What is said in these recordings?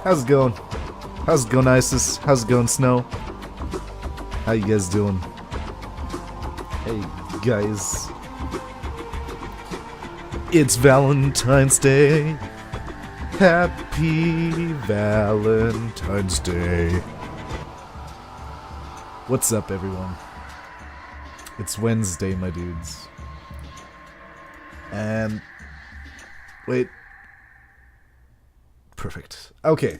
How's it going? How's it going, Isis? How's it going, Snow? How you guys doing? Hey, guys. It's Valentine's Day. Happy Valentine's Day. What's up, everyone? It's Wednesday, my dudes. And... wait. Perfect. Okay.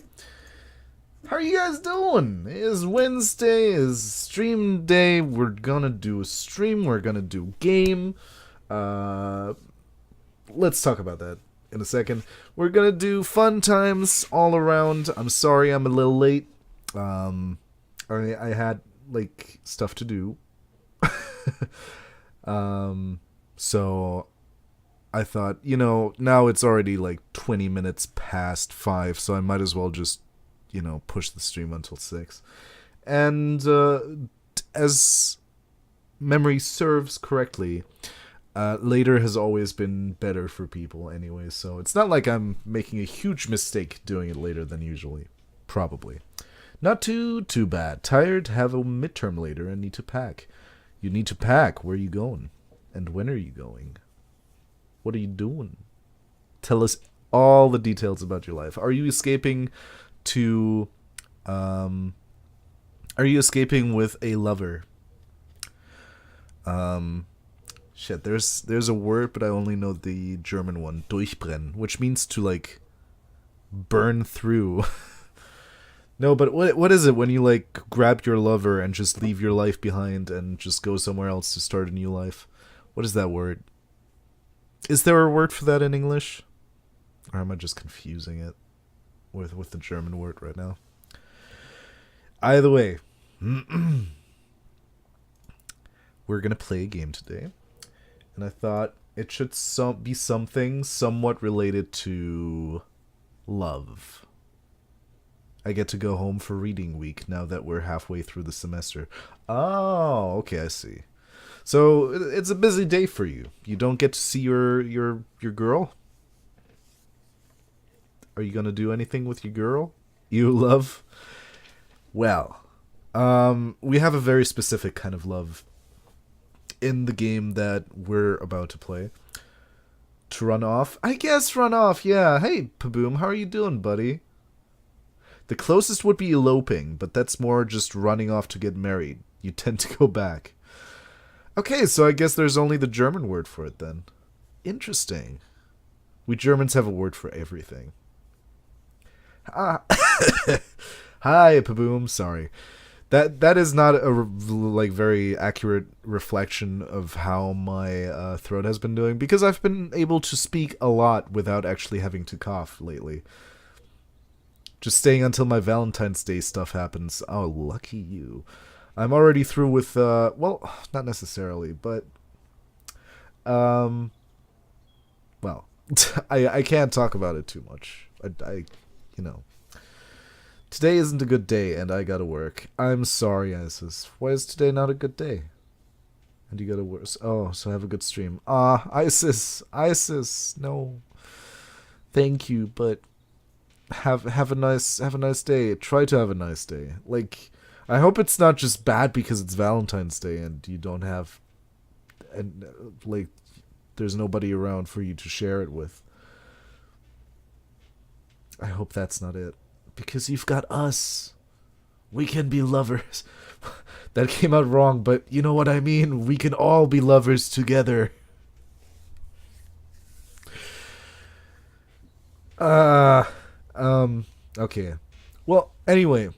How are you guys doing? It's Wednesday, is stream day. We're gonna do a stream, we're gonna do game. Let's talk about that in a second. We're gonna do fun times all around. I'm sorry I'm a little late. I had, like, stuff to do. So I thought, you know, now it's already like 20 minutes past 5, so I might as well just, you know, push the stream until 6. And as memory serves correctly, later has always been better for people anyway, so it's not like I'm making a huge mistake doing it later than usually. Probably. Not too bad. Tired, have a midterm later, and need to pack. You need to pack. Where are you going? And when are you going? What are you doing? Tell us all the details about your life. Are you escaping to... are you escaping with a lover? Shit, there's a word, but I only know the German one. Durchbrennen, which means to, like, burn through. No, but what is it when you, like, grab your lover and just leave your life behind and just go somewhere else to start a new life? What is that word? Is there a word for that in English? Or am I just confusing it with the German word right now? Either way, we're going to play a game today. And I thought it should be something somewhat related to love. I get to go home for reading week now that we're halfway through the semester. Oh, okay, I see. So it's a busy day for you. You don't get to see your girl? Are you gonna do anything with your girl you love? Well, we have a very specific kind of love in the game that we're about to play. To run off? I guess run off, yeah. Hey, Paboom, how are you doing, buddy? The closest would be eloping, but that's more just running off to get married. You tend to go back. Okay, so I guess there's only the German word for it then. Interesting. We Germans have a word for everything. Ah. Hi, Paboom. Sorry. That is not a like very accurate reflection of how my throat has been doing, because I've been able to speak a lot without actually having to cough lately. Just staying until my Valentine's Day stuff happens. Oh, lucky you. I'm already through with, well, not necessarily, but, well, I can't talk about it too much. I, you know, today isn't a good day, and I gotta work. I'm sorry, Isis. Why is today not a good day? And you gotta work. Oh, so have a good stream. Isis, no. Thank you, but have a nice day. Try to have a nice day. Like, I hope it's not just bad because it's Valentine's Day and you don't have, and like, there's nobody around for you to share it with. I hope that's not it. Because you've got us. We can be lovers. That came out wrong, but you know what I mean? We can all be lovers together. Okay. Well, anyway.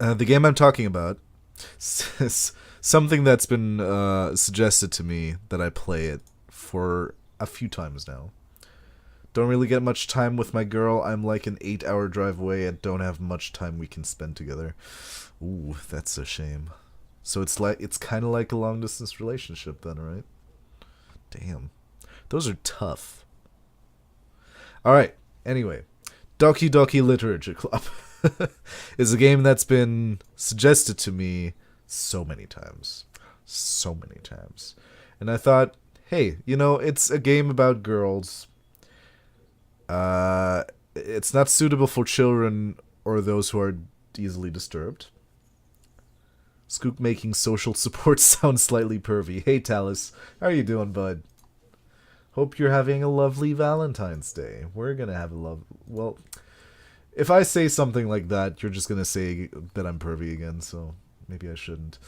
The game I'm talking about is something that's been suggested to me that I play it for a few times now. Don't really get much time with my girl. I'm like an 8-hour drive away and don't have much time we can spend together. Ooh, that's a shame. So it's kind of like a long-distance relationship then, right? Damn. Those are tough. Alright, anyway. Doki Doki Literature Club is a game that's been suggested to me so many times. So many times. And I thought, hey, you know, it's a game about girls. It's not suitable for children or those who are easily disturbed. Skook making social support sound slightly pervy. Hey Talus, how are you doing, bud? Hope you're having a lovely Valentine's Day. We're gonna have well, if I say something like that, you're just gonna say that I'm pervy again, so maybe I shouldn't.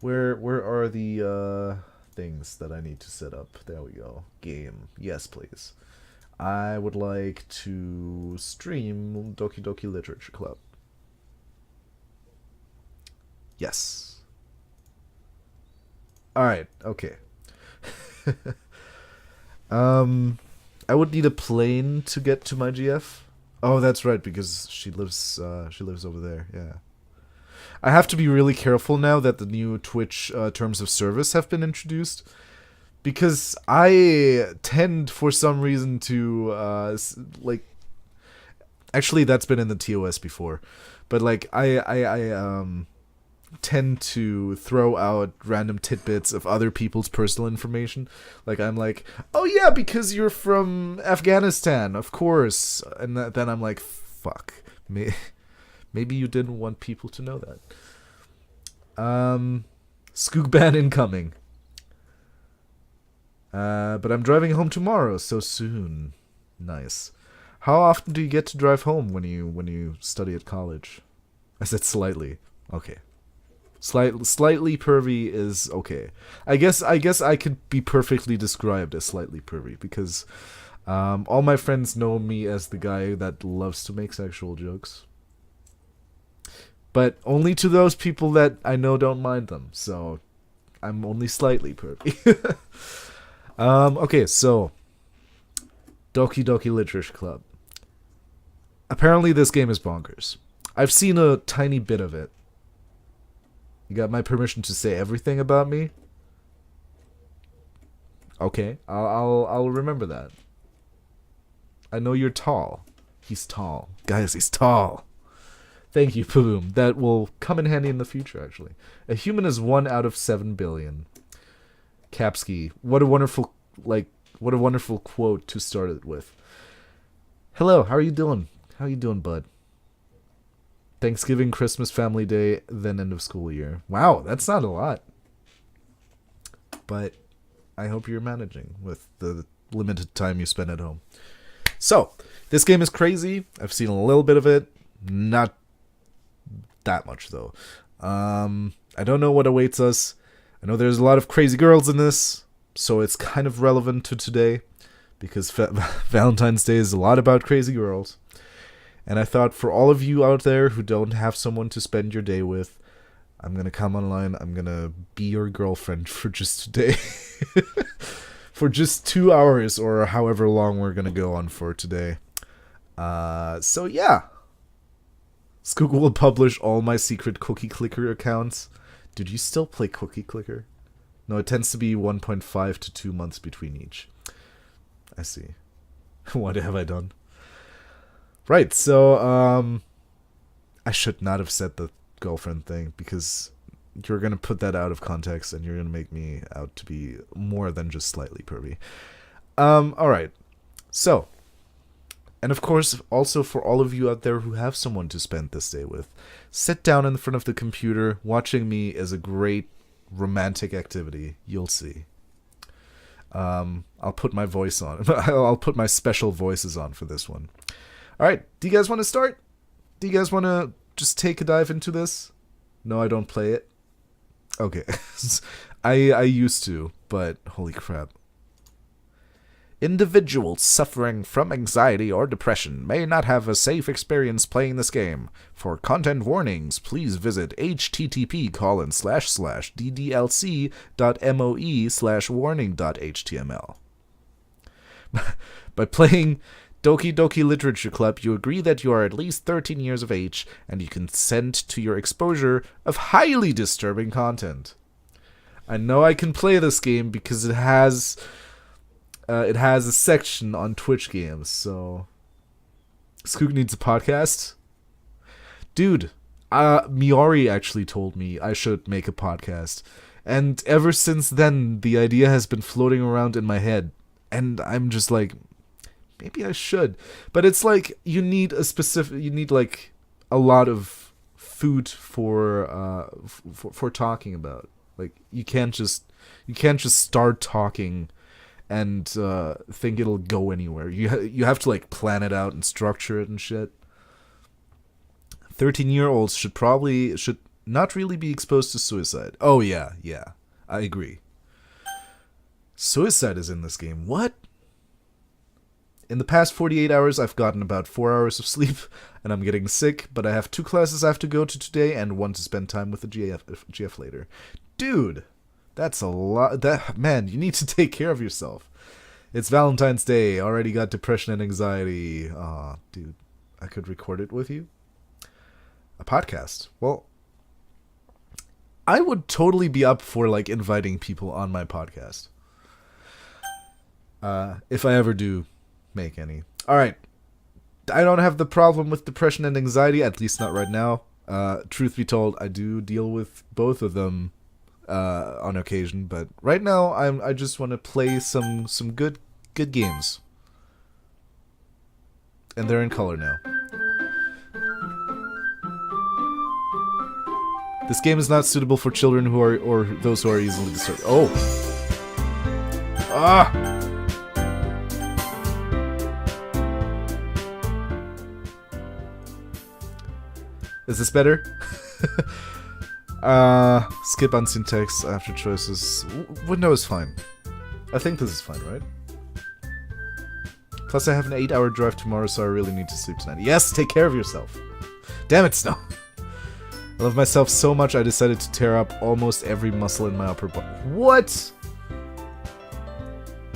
Where are the things that I need to set up? There we go. Game. Yes, please. I would like to stream Doki Doki Literature Club. Yes. Alright, okay. I would need a plane to get to my GF. Oh, that's right, because she lives over there, yeah. I have to be really careful now that the new Twitch terms of service have been introduced, because I tend, for some reason, to, like... Actually, that's been in the TOS before, but, like, I tend to throw out random tidbits of other people's personal information. Like, I'm like, oh yeah, because you're from Afghanistan, of course. And then I'm like, fuck. Maybe you didn't want people to know that. Skoog ban incoming. But I'm driving home tomorrow, so soon. Nice. How often do you get to drive home when you study at college? I said slightly. Okay. Slightly pervy is okay. I guess I could be perfectly described as slightly pervy because all my friends know me as the guy that loves to make sexual jokes. But only to those people that I know don't mind them. So I'm only slightly pervy. Okay, so Doki Doki Literature Club. Apparently this game is bonkers. I've seen a tiny bit of it. You got my permission to say everything about me? Okay, I'll remember that. I know you're tall. He's tall. Guys, he's tall. Thank you, Paboom. That will come in handy in the future, actually. A human is 1 out of 7 billion. Kapski, what a wonderful quote to start it with. Hello, how are you doing? How you doing, bud? Thanksgiving, Christmas, Family Day, then end of school year. Wow, that's not a lot. But I hope you're managing with the limited time you spend at home. So, this game is crazy. I've seen a little bit of it. Not that much, though. I don't know what awaits us. I know there's a lot of crazy girls in this, so it's kind of relevant to today, because Valentine's Day is a lot about crazy girls. And I thought for all of you out there who don't have someone to spend your day with, I'm going to come online, I'm going to be your girlfriend for just today. For just 2 hours, or however long we're going to go on for today. So yeah. Skoog will publish all my secret Cookie Clicker accounts. Dude, you still play Cookie Clicker? No, it tends to be 1.5 to 2 months between each. I see. What have I done? Right, so, I should not have said the girlfriend thing, because you're gonna put that out of context, and you're gonna make me out to be more than just slightly pervy. Alright. So, and of course, also for all of you out there who have someone to spend this day with, sit down in front of the computer. Watching me is a great romantic activity. You'll see. I'll put my voice on. I'll put my special voices on for this one. Alright, do you guys want to start? Do you guys want to just take a dive into this? No, I don't play it. Okay. I used to, but holy crap. Individuals suffering from anxiety or depression may not have a safe experience playing this game. For content warnings, please visit http://ddlc.moe/warning.html. By playing Doki Doki Literature Club, you agree that you are at least 13 years of age, and you consent to your exposure of highly disturbing content. I know I can play this game because it has a section on Twitch games, so... Skoog needs a podcast? Dude, Miori actually told me I should make a podcast, and ever since then, the idea has been floating around in my head, and I'm just like... Maybe I should. But it's like you need like a lot of food for talking about. Like you can't just start talking and think it'll go anywhere. You have to like plan it out and structure it and shit. 13-year-olds should not really be exposed to suicide. Oh yeah, I agree. Suicide is in this game. What? In the past 48 hours, I've gotten about 4 hours of sleep, and I'm getting sick, but I have 2 classes I have to go to today, and 1 to spend time with the GF later. Dude, that's a lot. Man, you need to take care of yourself. It's Valentine's Day. Already got depression and anxiety. Aw, dude, I could record it with you. A podcast. Well, I would totally be up for like inviting people on my podcast. If I ever do make any. Alright. I don't have the problem with depression and anxiety, at least not right now. Truth be told, I do deal with both of them on occasion, but right now I just want to play some good games. And they're in color now. This game is not suitable for children who are or those who are easily disturbed. Oh. Ah. Is this better? Skip unseen text after choices. Window is fine. I think this is fine, right? Plus I have an 8-hour drive tomorrow, so I really need to sleep tonight. Yes, take care of yourself. Damn it, Snow. I love myself so much I decided to tear up almost every muscle in my upper body. What?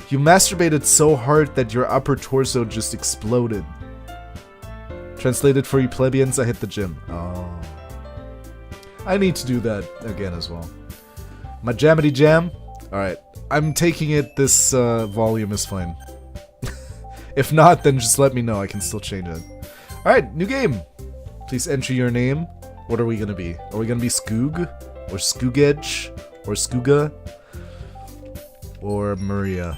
You masturbated so hard that your upper torso just exploded. Translated for you plebeians, I hit the gym. Oh. I need to do that again as well. My jammity jam? Alright. I'm taking it this volume is fine. If not, then just let me know. I can still change it. Alright, new game. Please enter your name. What are we gonna be? Are we gonna be Skoog? Or Skoogage? Or Skooga? Or Maria?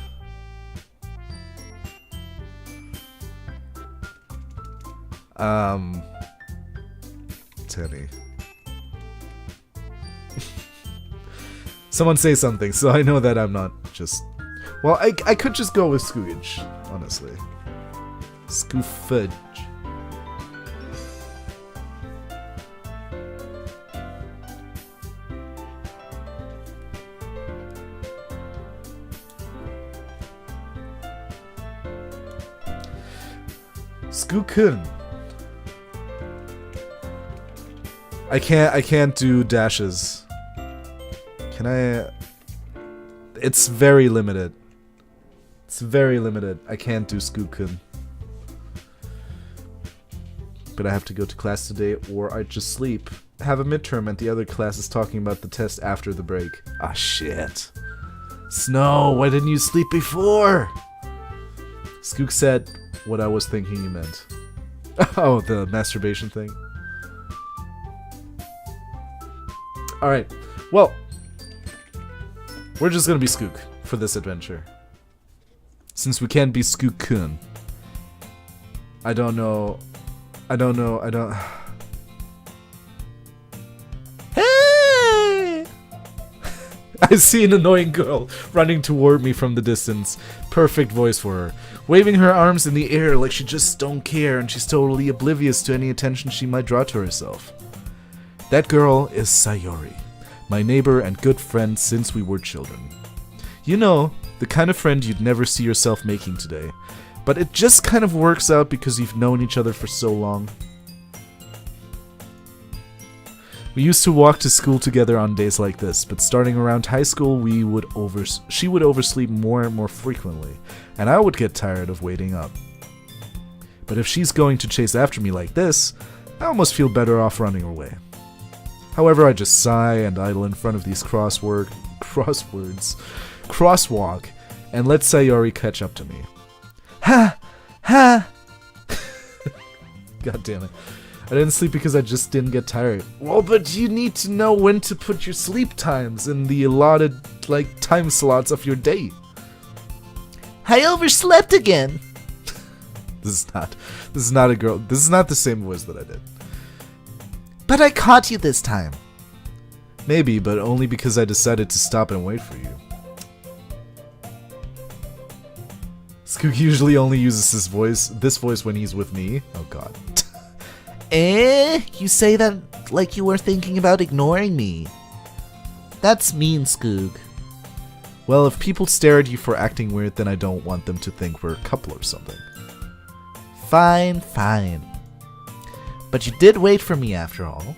Tenny. Someone say something, so I know that I'm not just... Well, I could just go with Skoogage, honestly. Skoofudge. Skookun. I can't do dashes. Can I? It's very limited. It's very limited. I can't do Skookun. But I have to go to class today or I just sleep. Have a midterm and the other class is talking about the test after the break. Ah, shit. Snow, why didn't you sleep before? Skook said what I was thinking you meant. Oh, the masturbation thing. Alright, well, we're just gonna be Skook for this adventure. Since we can't be Skook-kun. I don't know. Hey! I see an annoying girl running toward me from the distance. Perfect voice for her. Waving her arms in the air like she just don't care and she's totally oblivious to any attention she might draw to herself. That girl is Sayori, my neighbor and good friend since we were children. You know, the kind of friend you'd never see yourself making today, but it just kind of works out because you've known each other for so long. We used to walk to school together on days like this, but starting around high school she would oversleep more and more frequently, and I would get tired of waiting up. But if she's going to chase after me like this, I almost feel better off running away. However, I just sigh and idle in front of these crosswalk, and let Sayori catch up to me. Ha! Ha! God damn it. I didn't sleep because I just didn't get tired. Well, but you need to know when to put your sleep times in the allotted, time slots of your day. I overslept again. This is not a girl. This is not the same voice that I did. But I caught you this time. Maybe, but only because I decided to stop and wait for you. Skoog usually only uses this voice when he's with me. Oh god. You say that like you were thinking about ignoring me. That's mean, Skoog. Well, if people stare at you for acting weird, then I don't want them to think we're a couple or something. Fine, fine. But you did wait for me after all.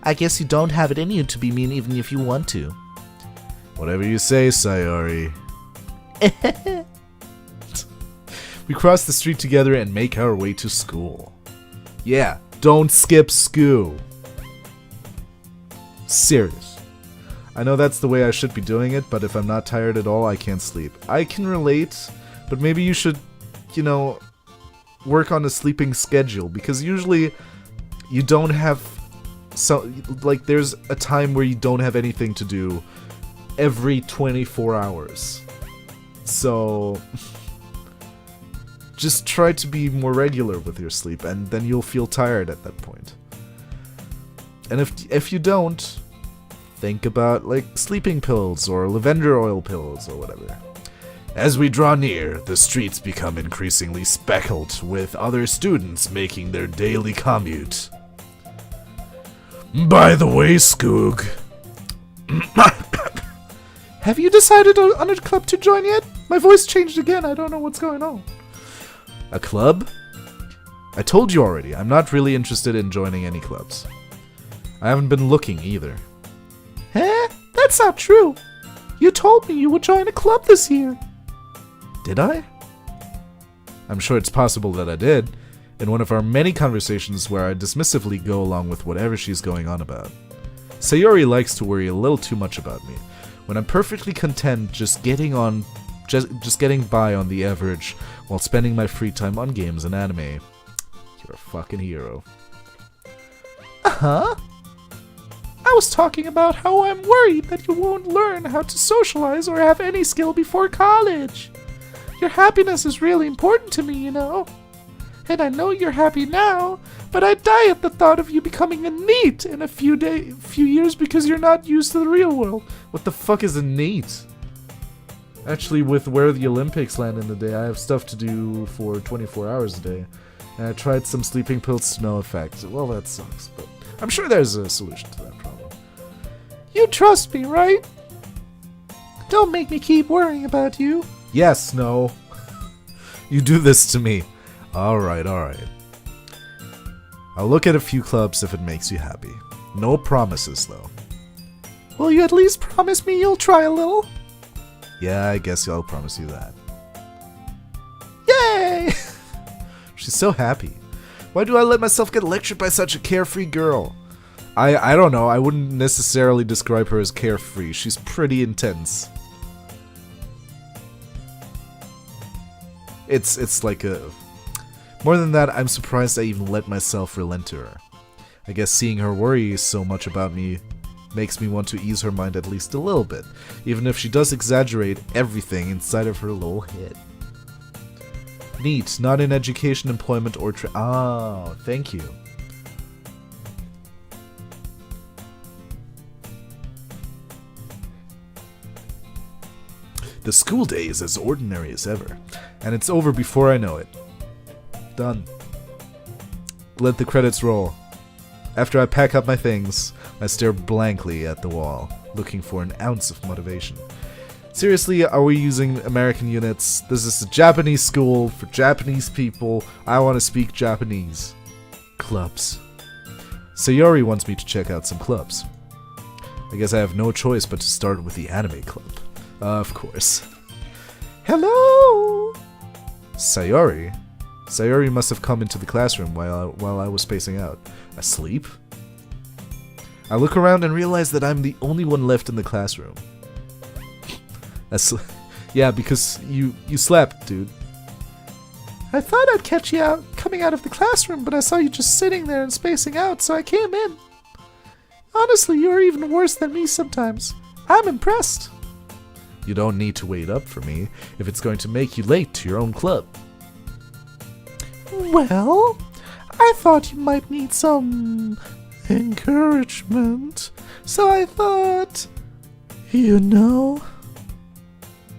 I guess you don't have it in you to be mean even if you want to. Whatever you say, Sayori. We cross the street together and make our way to school. Yeah, don't skip school. Serious. I know that's the way I should be doing it, but if I'm not tired at all, I can't sleep. I can relate, but maybe you should, you know, work on a sleeping schedule, because usually you don't have there's a time where you don't have anything to do every 24 hours. So just try to be more regular with your sleep, and then you'll feel tired at that point. And if you don't, think about like sleeping pills or lavender oil pills or whatever. As we draw near, the streets become increasingly speckled with other students making their daily commute. By the way, Skoog, have you decided on a club to join yet? My voice changed again, I don't know what's going on. A club? I told you already, I'm not really interested in joining any clubs. I haven't been looking either. Huh? That's not true. You told me you would join a club this year. Did I? I'm sure it's possible that I did, in one of our many conversations where I dismissively go along with whatever she's going on about. Sayori likes to worry a little too much about me, when I'm perfectly content just getting by on the average while spending my free time on games and anime. You're a fucking hero. Uh-huh. I was talking about how I'm worried that you won't learn how to socialize or have any skill before college. Your happiness is really important to me, you know. And I know you're happy now, but I'd die at the thought of you becoming a NEET in a few years because you're not used to the real world. What the fuck is a NEET? Actually, with where the Olympics land in the day, I have stuff to do for 24 hours a day. And I tried some sleeping pills to no effect. Well, that sucks, but I'm sure there's a solution to that problem. You trust me, right? Don't make me keep worrying about you. Yes, no. You do this to me. Alright, alright. I'll look at a few clubs if it makes you happy. No promises, though. Will you at least promise me you'll try a little? Yeah, I guess I'll promise you that. Yay! She's so happy. Why do I let myself get lectured by such a carefree girl? I don't know, I wouldn't necessarily describe her as carefree. She's pretty intense. It's like a... More than that, I'm surprised I even let myself relent to her. I guess seeing her worry so much about me makes me want to ease her mind at least a little bit, even if she does exaggerate everything inside of her little head. Neat, not in education, employment, or oh, thank you. The school day is as ordinary as ever, and it's over before I know it. Done. Let the credits roll. After I pack up my things, I stare blankly at the wall, looking for an ounce of motivation. Seriously, are we using American units? This is a Japanese school for Japanese people. I want to speak Japanese. Clubs. Sayori wants me to check out some clubs. I guess I have no choice but to start with the anime club. Of course. Hello! Sayori? Sayori must have come into the classroom while I was spacing out. Asleep? I look around and realize that I'm the only one left in the classroom. Yeah, because you slept, dude. I thought I'd catch you coming out of the classroom, but I saw you just sitting there and spacing out, so I came in. Honestly, you're even worse than me sometimes. I'm impressed. You don't need to wait up for me if it's going to make you late to your own club. Well, I thought you might need some encouragement, so I thought, you know...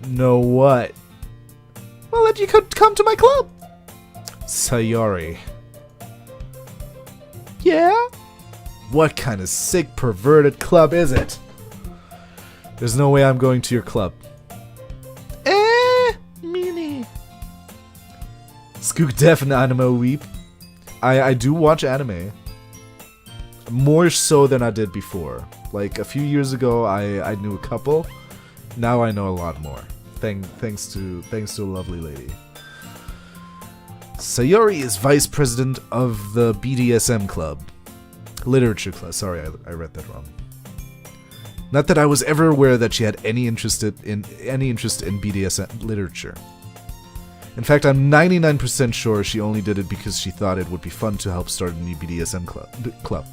Know what? Well, that you could come to my club. Sayori. Yeah? What kind of sick, perverted club is it? There's no way I'm going to your club. Meanie. Skook Def and Anime Weep. I do watch anime. More so than I did before. Like, a few years ago, I knew a couple. Now I know a lot more. Thanks to a lovely lady. Sayori is vice president of the BDSM club. Literature club. Sorry, I read that wrong. Not that I was ever aware that she had any interest in BDSM literature. In fact, I'm 99% sure she only did it because she thought it would be fun to help start a new BDSM club.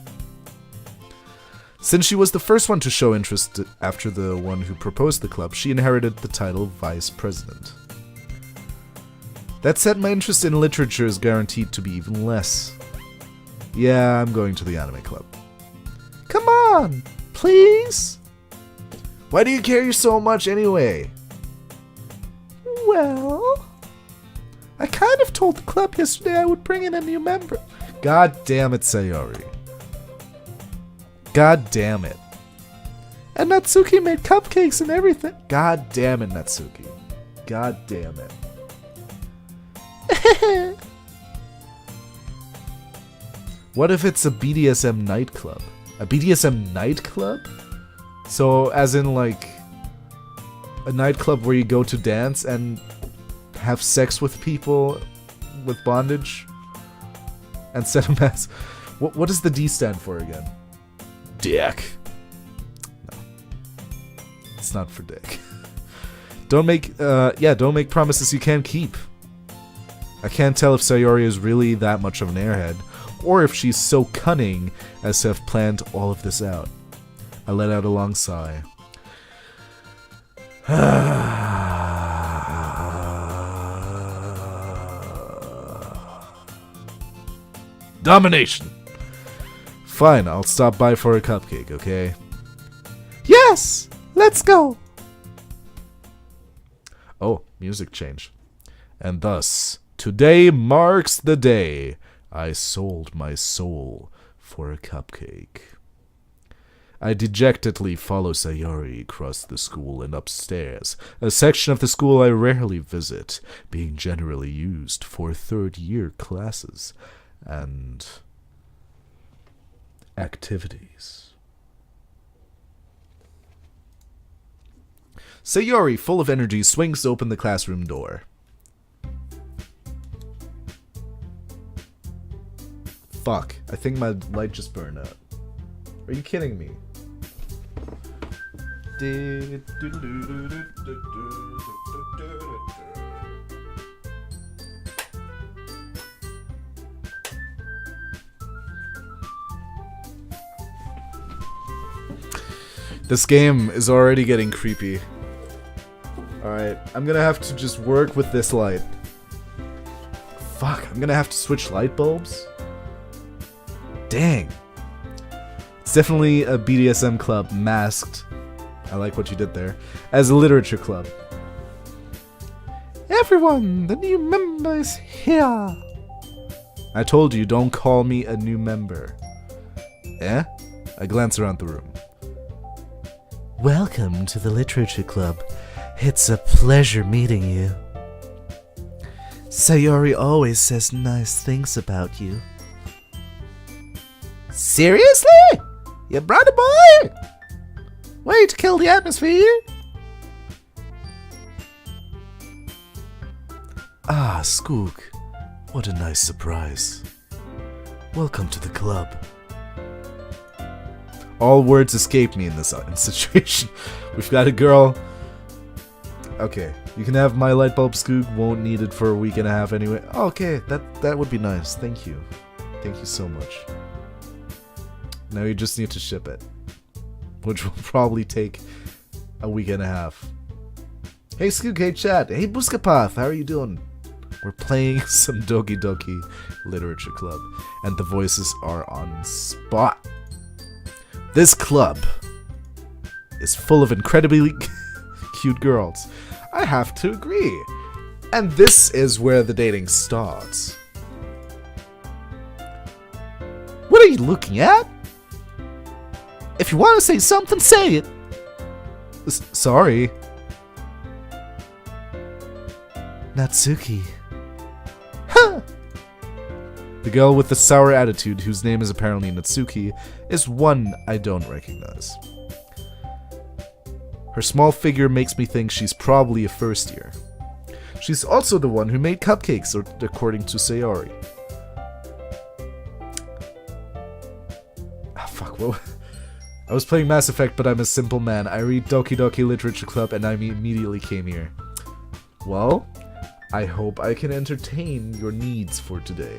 Since she was the first one to show interest after the one who proposed the club, she inherited the title Vice President. That said, my interest in literature is guaranteed to be even less. Yeah, I'm going to the anime club. Come on, please? Why do you care so much anyway? Well, I kind of told the club yesterday I would bring in a new member. God damn it, Sayori. God damn it. And Natsuki made cupcakes and everything. God damn it, Natsuki. God damn it. What if it's a BDSM nightclub? A BDSM nightclub? So, as in, like, a nightclub where you go to dance and have sex with people with bondage? And set them as... What does the D stand for again? Dick. No. It's not for dick. Don't make promises you can't keep. I can't tell if Sayori is really that much of an airhead, or if she's so cunning as to have planned all of this out. I let out a long sigh. Domination! Fine, I'll stop by for a cupcake, okay? Yes! Let's go! Oh, music change. And thus, today marks the day I sold my soul for a cupcake. I dejectedly follow Sayori across the school and upstairs, a section of the school I rarely visit, being generally used for third-year classes and activities. Sayori, full of energy, swings open the classroom door. Fuck, I think my light just burned out. Are you kidding me? This game is already getting creepy. Alright, I'm gonna have to just work with this light. Fuck, I'm gonna have to switch light bulbs? Dang. It's definitely a BDSM club masked. I like what you did there. As a literature club. Everyone, the new member is here. I told you, don't call me a new member. Eh? I glance around the room. Welcome to the literature club. It's a pleasure meeting you. Sayori always says nice things about you. Seriously? You brought a boy? Way to kill the atmosphere. Ah, Skoog. What a nice surprise. Welcome to the club. All words escape me in this situation. We've got a girl. Okay, you can have my light bulb, Skoog. Won't need it for a week and a half anyway. Okay, that would be nice. Thank you. Thank you so much. Now you just need to ship it, which will probably take a week and a half. Hey Skoog, hey chat, hey Buskapath, how are you doing? We're playing some Doki Doki Literature Club, and the voices are on spot. This club is full of incredibly cute girls. I have to agree. And this is where the dating starts. What are you looking at? If you want to say something, say it. Sorry. Natsuki. Huh! The girl with the sour attitude, whose name is apparently Natsuki, is one I don't recognize. Her small figure makes me think she's probably a first year. She's also the one who made cupcakes, according to Sayori. Ah, fuck, what? I was playing Mass Effect, but I'm a simple man. I read Doki Doki Literature Club, and I immediately came here. Well, I hope I can entertain your needs for today.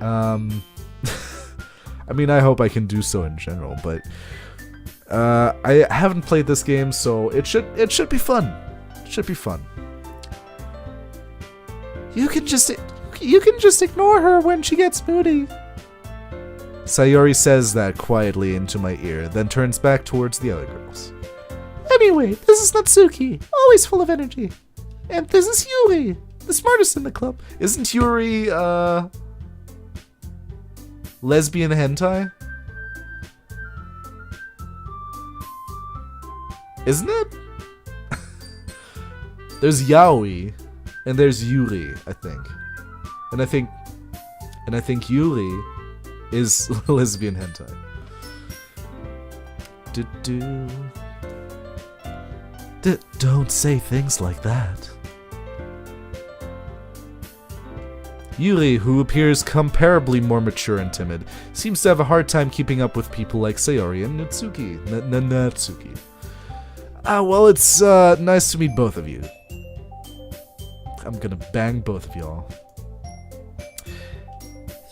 I mean, I hope I can do so in general, but I haven't played this game, so it should be fun. It should be fun. You can just ignore her when she gets moody. Sayori says that quietly into my ear, then turns back towards the other girls. Anyway, this is Natsuki, always full of energy. And this is Yuri, the smartest in the club. Isn't Yuri, lesbian hentai? Isn't it? There's Yaoi, and there's Yuri, I think. And I think Yuri is lesbian hentai. Don't say things like that. Yuri, who appears comparably more mature and timid, seems to have a hard time keeping up with people like Sayori and Natsuki. Natsuki. Well, it's nice to meet both of you. I'm gonna bang both of y'all.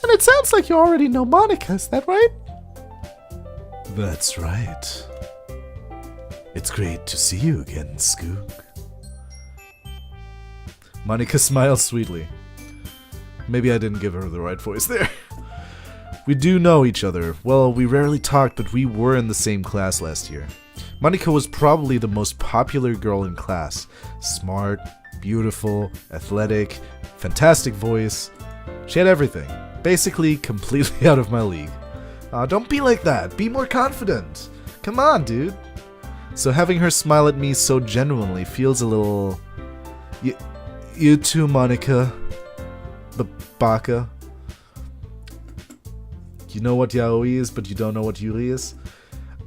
And it sounds like you already know Monica, is that right? That's right. It's great to see you again, Skoog. Monica smiles sweetly. Maybe I didn't give her the right voice there. We do know each other. Well, we rarely talked, but we were in the same class last year. Monica was probably the most popular girl in class. Smart, beautiful, athletic, fantastic voice. She had everything. Basically, completely out of my league. Don't be like that. Be more confident. Come on, dude. So having her smile at me so genuinely feels a little... You too, Monica. Baka. You know what yaoi is, but you don't know what yuri is?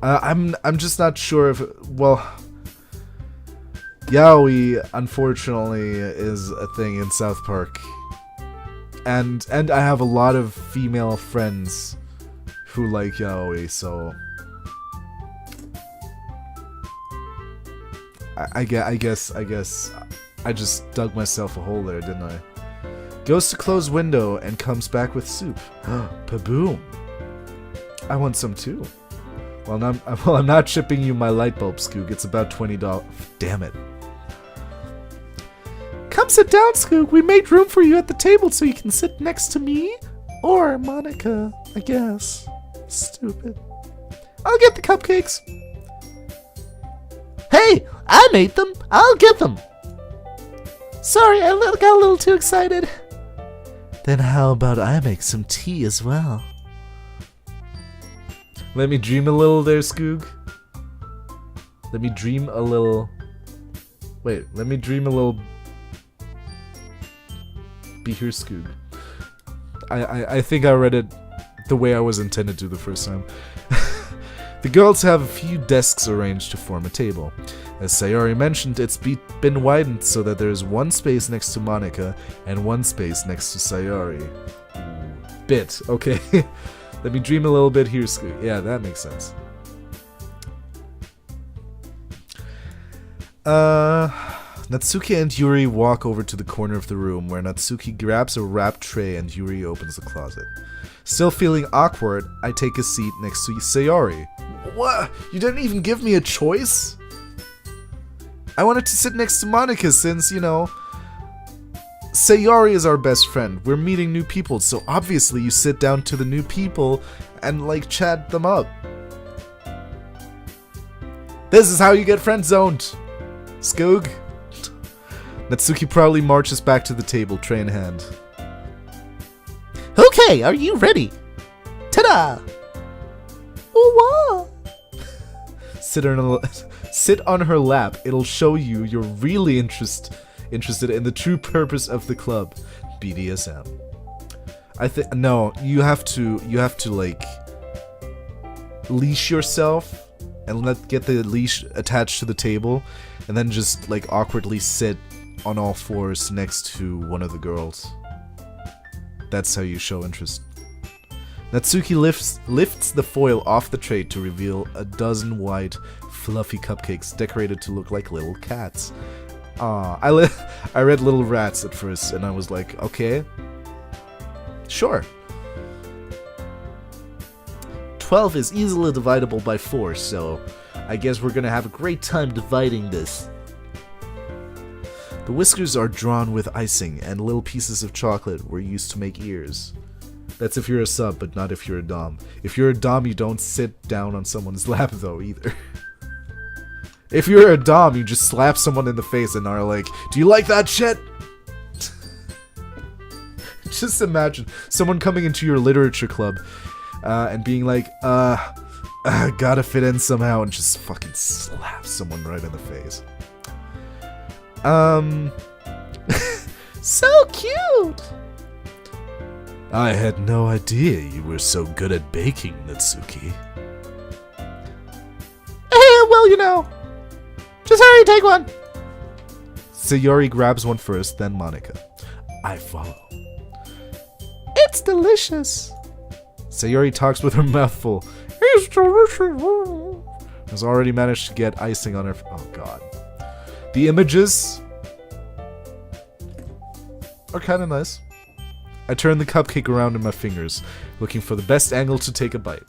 I'm just not sure if... Well... Yaoi, unfortunately, is a thing in South Park. And I have a lot of female friends who like yaoi, so... I guess I just dug myself a hole there, didn't I? Goes to close window and comes back with soup. Paboom. I want some too. Well, I'm not shipping you my light bulb, Skoog. It's about $20. Damn it. Come sit down, Skoog. We made room for you at the table so you can sit next to me. Or Monica, I guess. Stupid. I'll get the cupcakes. Hey, I made them. I'll get them. Sorry, I got a little too excited. Then how about I make some tea as well? Let me dream a little there, Skoog. Let me dream a little... Wait, let me dream a little... Be here, Skoog. I think I read it the way I was intended to the first time. The girls have a few desks arranged to form a table. As Sayori mentioned, it's been widened so that there's one space next to Monica and one space next to Sayori. Ooh, bit, okay. Let me dream a little bit here, Skoog. Yeah, that makes sense. Natsuki and Yuri walk over to the corner of the room where Natsuki grabs a wrapped tray and Yuri opens the closet. Still feeling awkward, I take a seat next to Sayori. What? You didn't even give me a choice? I wanted to sit next to Monica since, you know, Sayori is our best friend. We're meeting new people, so obviously you sit down to the new people and, like, chat them up. This is how you get friend-zoned, Skoog. Natsuki proudly marches back to the table, tray in hand. Okay, are you ready? Ta-da! Ooh-wah! Sit on her lap. It'll show you you're really interested in the true purpose of the club, BDSM. No, you have to like leash yourself and get the leash attached to the table, and then just like awkwardly sit on all fours next to one of the girls. That's how you show interest. Natsuki lifts the foil off the tray to reveal a dozen white, fluffy cupcakes decorated to look like little cats. I read little rats at first, and I was like, okay, sure. 12 is easily dividable by 4, so I guess we're gonna have a great time dividing this. The whiskers are drawn with icing, and little pieces of chocolate were used to make ears. That's if you're a sub, but not if you're a dom. If you're a dom, you don't sit down on someone's lap, though, either. If you're a dom, you just slap someone in the face and are like, do you like that shit? Just imagine someone coming into your literature club and being like, gotta fit in somehow, and just fucking slap someone right in the face. So cute! I had no idea you were so good at baking, Natsuki. Well, you know. Just hurry, take one! Sayori grabs one first, then Monica. I follow. It's delicious. Sayori talks with her mouth full. It's delicious. Has already managed to get icing on her. Oh god. The images are kind of nice. I turn the cupcake around in my fingers, looking for the best angle to take a bite.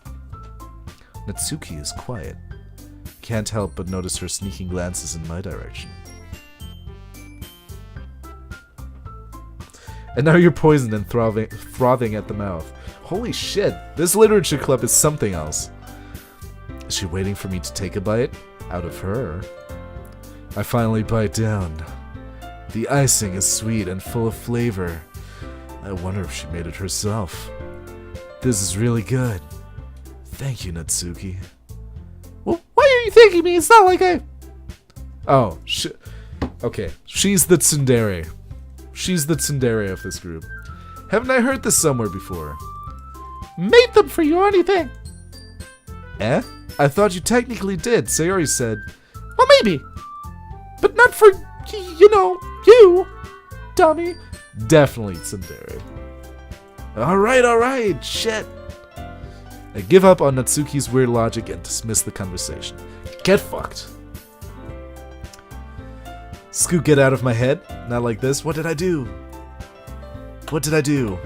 Natsuki is quiet. Can't help but notice her sneaking glances in my direction. And now you're poisoned and frothing at the mouth. Holy shit, this literature club is something else. Is she waiting for me to take a bite? Out of her. I finally bite down. The icing is sweet and full of flavor. I wonder if she made it herself. This is really good. Thank you, Natsuki. Well, why are you thanking me? It's not like I... Oh, okay. She's the tsundere. She's the tsundere of this group. Haven't I heard this somewhere before? Made them for you or anything. Eh? I thought you technically did. Sayori said. Well, maybe. But not for, you know, you, dummy. Definitely tsundere. Alright, shit. I give up on Natsuki's weird logic and dismiss the conversation. Get fucked. Scoot, get out of my head. Not like this. What did I do? What did I do?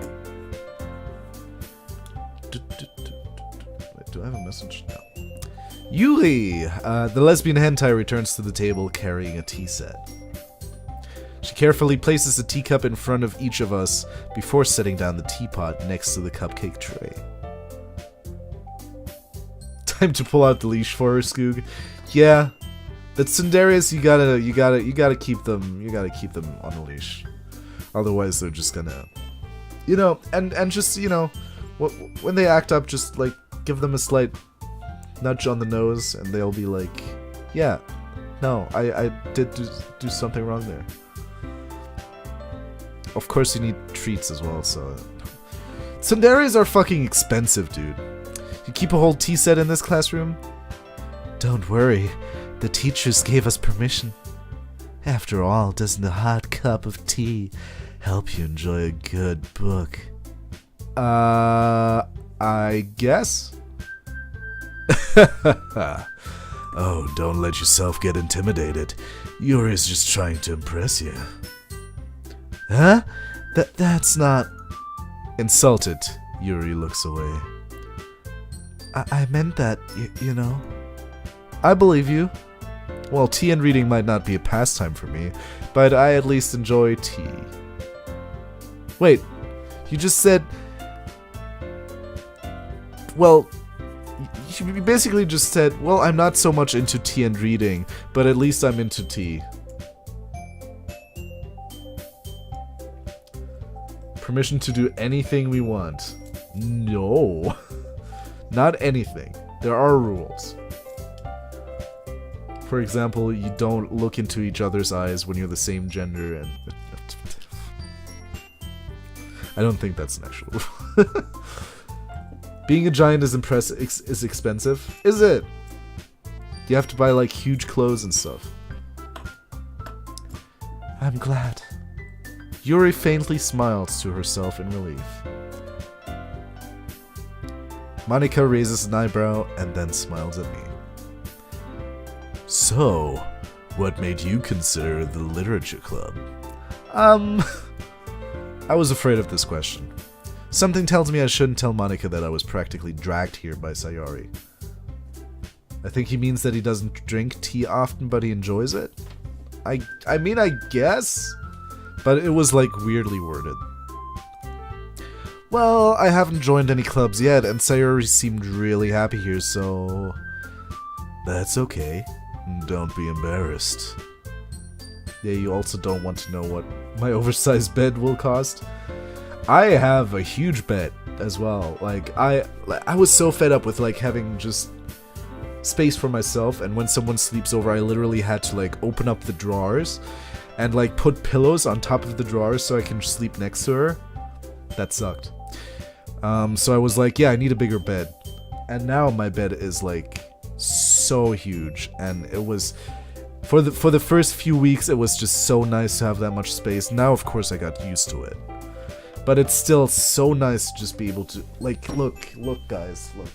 Wait, do I have a message? No. Yuri! The lesbian hentai returns to the table carrying a tea set. She carefully places a teacup in front of each of us before setting down the teapot next to the cupcake tray. Time to pull out the leash for her, Skoog. Yeah, the tsunderes, you gotta keep them on a leash. Otherwise, they're just gonna, you know, and just, you know, when they act up, just like give them a slight nudge on the nose, and they'll be like, yeah, no, I did do something wrong there. Of course, you need treats as well, so. Tsunderes are fucking expensive, dude. You keep a whole tea set in this classroom? Don't worry, the teachers gave us permission. After all, doesn't a hot cup of tea help you enjoy a good book? I guess? Oh, don't let yourself get intimidated. Yuri's just trying to impress you. Huh? That's not... Insulted, Yuri looks away. I meant that, you know. I believe you. Well, tea and reading might not be a pastime for me, but I at least enjoy tea. Wait, you just said... Well, you basically just said, well, I'm not so much into tea and reading, but at least I'm into tea. Permission to do anything we want. No. Not anything. There are rules. For example, you don't look into each other's eyes when you're the same gender, and... I don't think that's an actual rule. Being a giant is is expensive. Is it? You have to buy, like, huge clothes and stuff. I'm glad. Yuri faintly smiles to herself in relief. Monica raises an eyebrow and then smiles at me. So, what made you consider the literature club? I was afraid of this question. Something tells me I shouldn't tell Monica that I was practically dragged here by Sayori. I think he means that he doesn't drink tea often, but he enjoys it? I mean, I guess? But it was, like, weirdly worded. Well, I haven't joined any clubs yet, and Sayori seemed really happy here, so... That's okay. Don't be embarrassed. Yeah, you also don't want to know what my oversized bed will cost. I have a huge bed as well. Like, I was so fed up with, like, having just space for myself, and when someone sleeps over, I literally had to, like, open up the drawers and, like, put pillows on top of the drawers so I can sleep next to her. That sucked. So I was like, yeah, I need a bigger bed. And now my bed is, like, so huge, and it was... For the first few weeks, it was just so nice to have that much space. Now, of course, I got used to it. But it's still so nice to just be able to... Like, look, guys, look.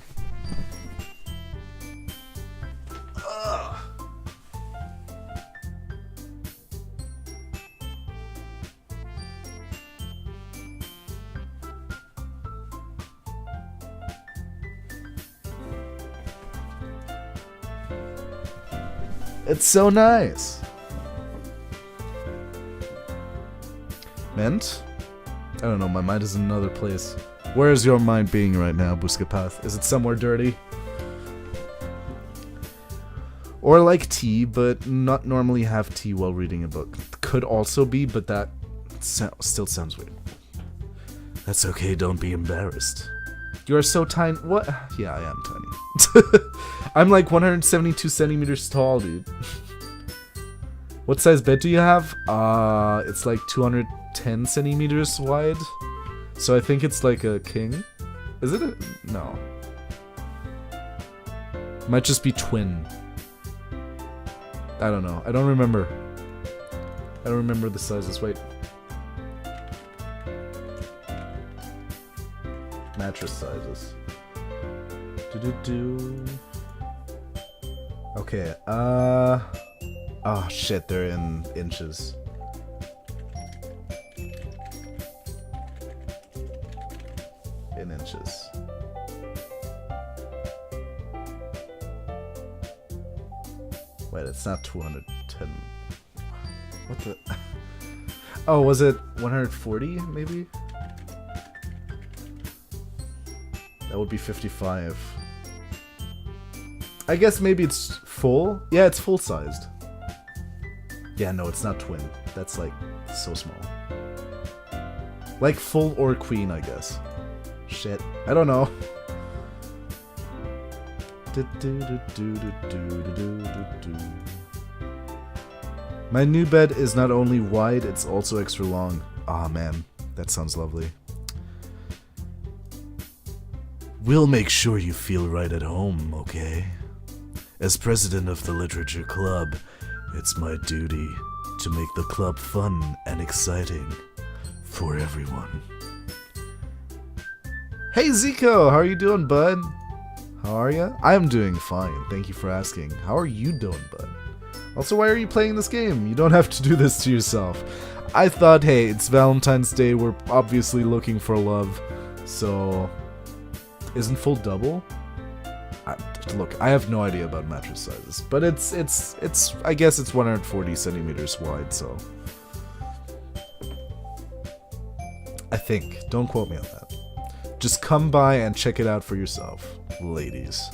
Ugh. It's so nice. Mint? I don't know, my mind is in another place. Where is your mind being right now, Buscapath? Is it somewhere dirty? Or like tea, but not normally have tea while reading a book. Could also be, but that still sounds weird. That's okay, don't be embarrassed. You are so tiny. What? Yeah, I am tiny. I'm like 172 centimeters tall, dude. What size bed do you have? It's like 210 centimeters wide. So I think it's like a king. Is it a... No. Might just be twin. I don't know. I don't remember. I don't remember the sizes. Wait. Mattress sizes. Okay, oh shit, they're in inches. In inches. Wait, it's not 210. What the? Oh, was it 140 maybe? That would be 55. I guess maybe it's full? Yeah, it's full-sized. Yeah, no, it's not twin. That's, like, so small. Like, full or queen, I guess. Shit. I don't know. My new bed is not only wide, it's also extra long. Ah, man. That sounds lovely. We'll make sure you feel right at home, okay? As president of the Literature Club, it's my duty to make the club fun and exciting for everyone. Hey Zico, how are you doing, bud? How are you? I'm doing fine, thank you for asking. How are you doing, bud? Also, why are you playing this game? You don't have to do this to yourself. I thought, hey, it's Valentine's Day, we're obviously looking for love, so... Isn't full double? Look, I have no idea about mattress sizes, but it's I guess it's 140 centimeters wide, so I think. Don't quote me on that. Just come by and check it out for yourself, ladies.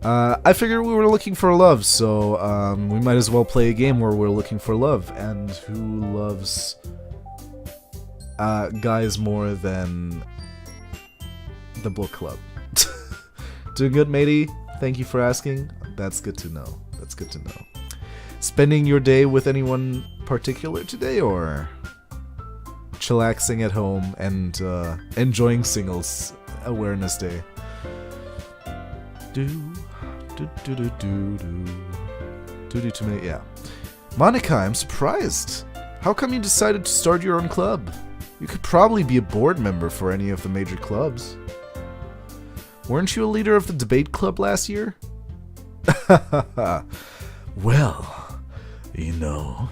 I figured we were looking for love, so we might as well play a game where we're looking for love. And who loves guys more than the book club? Doing good, matey? Thank you for asking. That's good to know. That's good to know. Spending your day with anyone particular today, or chillaxing at home and enjoying Singles Awareness Day? Yeah. Monica, I'm surprised. How come you decided to start your own club? You could probably be a board member for any of the major clubs. Weren't you a leader of the debate club last year? Well, you know.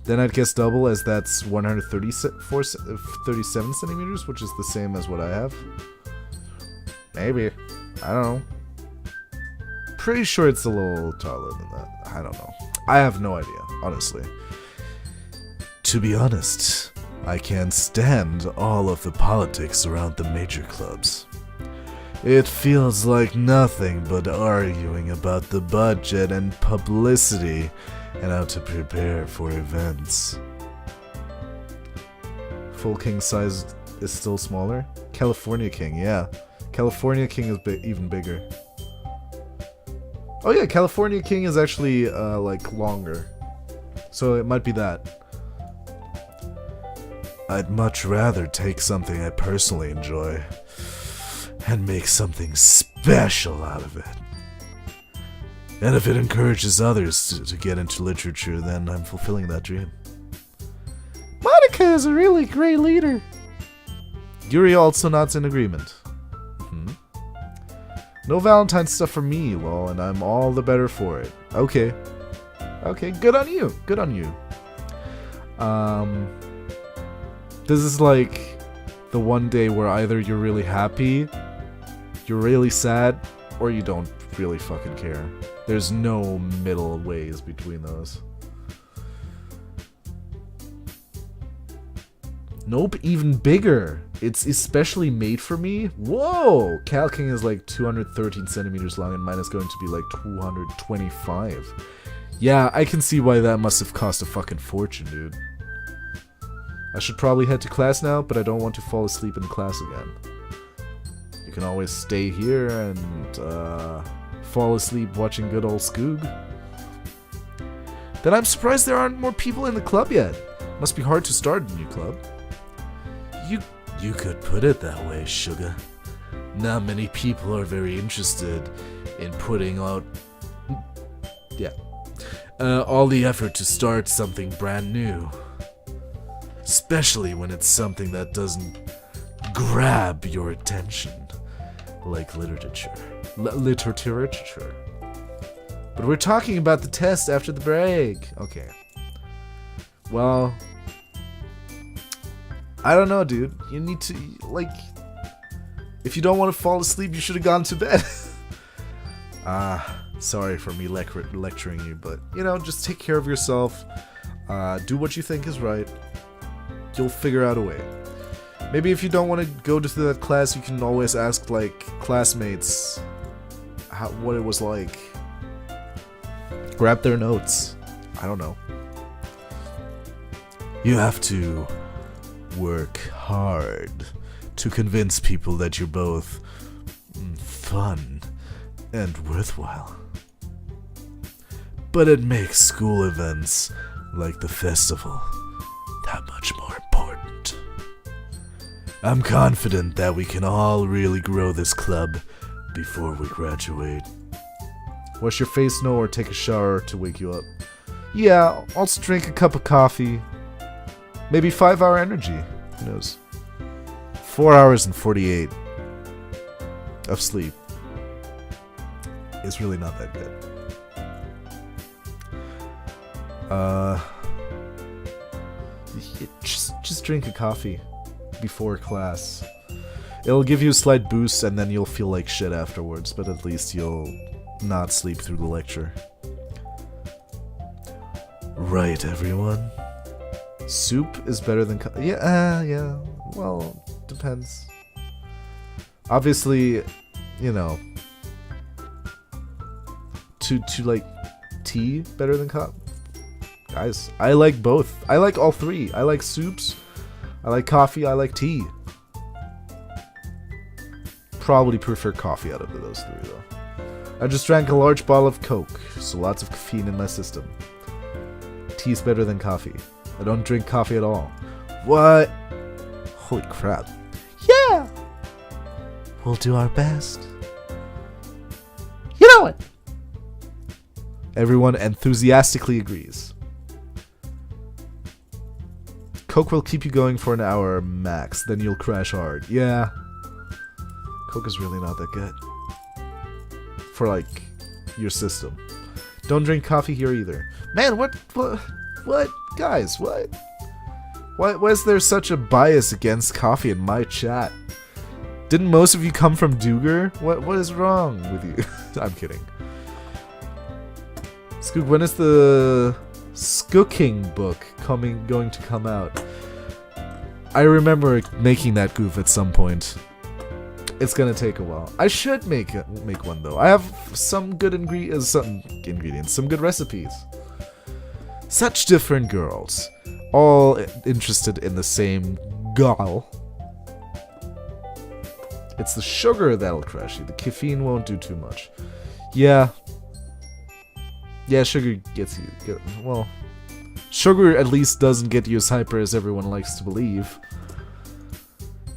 Then I'd guess double, as that's 137 centimeters, which is the same as what I have. Maybe. I don't know. Pretty sure it's a little taller than that. I don't know. I have no idea, honestly. To be honest, I can't stand all of the politics around the major clubs. It feels like nothing but arguing about the budget and publicity and how to prepare for events. Full king size is still smaller? California king, yeah. California king is even bigger. Oh yeah, California king is actually like longer. So it might be that. I'd much rather take something I personally enjoy and make something special out of it. And if it encourages others to get into literature, then I'm fulfilling that dream. Monica is a really great leader. Yuri also nods in agreement. No Valentine stuff for me, lol, and I'm all the better for it. Okay. Okay, good on you. Good on you. This is like the one day where either you're really happy, you're really sad, or you don't really fucking care. There's no middle ways between those. Nope, even bigger. It's especially made for me. Whoa! Cal King is like 213 centimeters long and mine is going to be like 225. Yeah, I can see why that must have cost a fucking fortune, dude. I should probably head to class now, but I don't want to fall asleep in class again. You can always stay here and fall asleep watching good old Skoog. Then I'm surprised there aren't more people in the club yet. Must be hard to start a new club. You could put it that way, sugar. Not many people are very interested in putting out all the effort to start something brand new. Especially when it's something that doesn't grab your attention, like literature. Literature. But we're talking about the test after the break. Okay. Well, I don't know, dude. You need to, like, if you don't want to fall asleep, you should have gone to bed. Sorry for me lecturing you, but, you know, just take care of yourself. Do what you think is right. You'll figure out a way. Maybe if you don't want to go to that class, you can always ask, like, classmates what it was like. Grab their notes. I don't know. You have to work hard to convince people that you're both fun and worthwhile. But it makes school events like the festival that much more important. I'm confident that we can all really grow this club before we graduate. Wash your face, no, or take a shower to wake you up. Yeah, also drink a cup of coffee. Maybe 5-hour energy. Who knows? 4 hours and 48 of sleep is really not that good. Just drink a coffee before class. It'll give you a slight boost and then you'll feel like shit afterwards, but at least you'll not sleep through the lecture. Right, everyone? Soup is better than yeah. Well, depends. Obviously, you know, to like tea better than coffee. Guys, I like both. I like all three. I like soups. I like coffee. I like tea. Probably prefer coffee out of those three though. I just drank a large bottle of Coke, so lots of caffeine in my system. Tea's better than coffee. I don't drink coffee at all. What? Holy crap. Yeah! We'll do our best. You know it! Everyone enthusiastically agrees. Coke will keep you going for an hour max, then you'll crash hard. Yeah. Coke is really not that good. For, like, your system. Don't drink coffee here either. Man, what? Guys, what? Why is there such a bias against coffee in my chat? Didn't most of you come from Duger? What is wrong with you? I'm kidding. Skoog, when is the Skooking book going to come out? I remember making that goof at some point. It's gonna take a while. I should make one though. I have some good some good recipes. Such different girls, all interested in the same goal. It's the sugar that'll crush you. The caffeine won't do too much. Yeah, sugar gets you. Well, sugar at least doesn't get you as hyper as everyone likes to believe.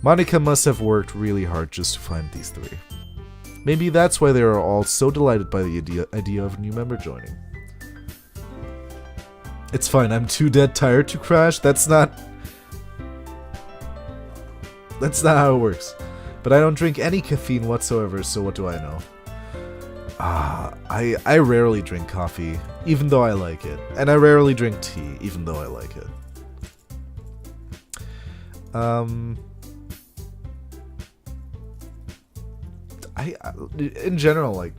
Monica must have worked really hard just to find these three. Maybe that's why they are all so delighted by the idea of a new member joining. It's fine, I'm too dead tired to crash. That's not how it works. But I don't drink any caffeine whatsoever, so what do I know? I rarely drink coffee, even though I like it. And I rarely drink tea, even though I like it. In general, like,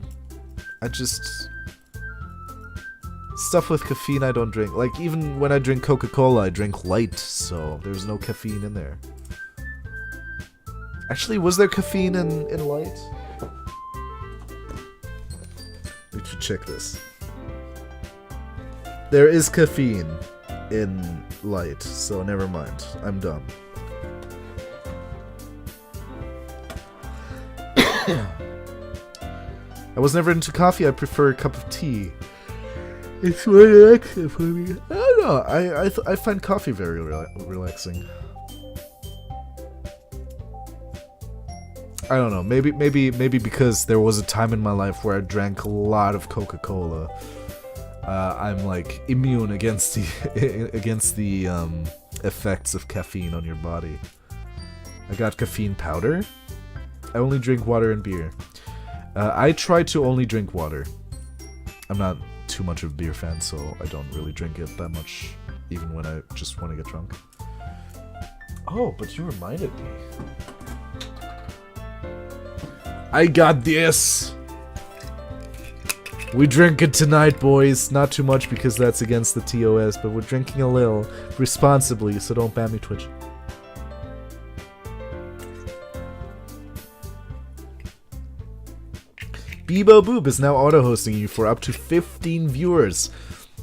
I just... Stuff with caffeine I don't drink. Like, even when I drink Coca-Cola, I drink light, so there's no caffeine in there. Actually, was there caffeine in light? We should check this. There is caffeine in light, so never mind. I'm dumb. I was never into coffee. I prefer a cup of tea. It's more relaxing for me. I don't know. I find coffee very relaxing. I don't know. Maybe because there was a time in my life where I drank a lot of Coca-Cola. I'm like immune against the effects of caffeine on your body. I got caffeine powder. I only drink water and beer. I try to only drink water. I'm not too much of a beer fan, so I don't really drink it that much, even when I just want to get drunk. Oh, but you reminded me. I got this! We drink it tonight, boys. Not too much because that's against the TOS, but we're drinking a little responsibly, so don't ban me, Twitch. Bebo Boob is now auto-hosting you for up to 15 viewers.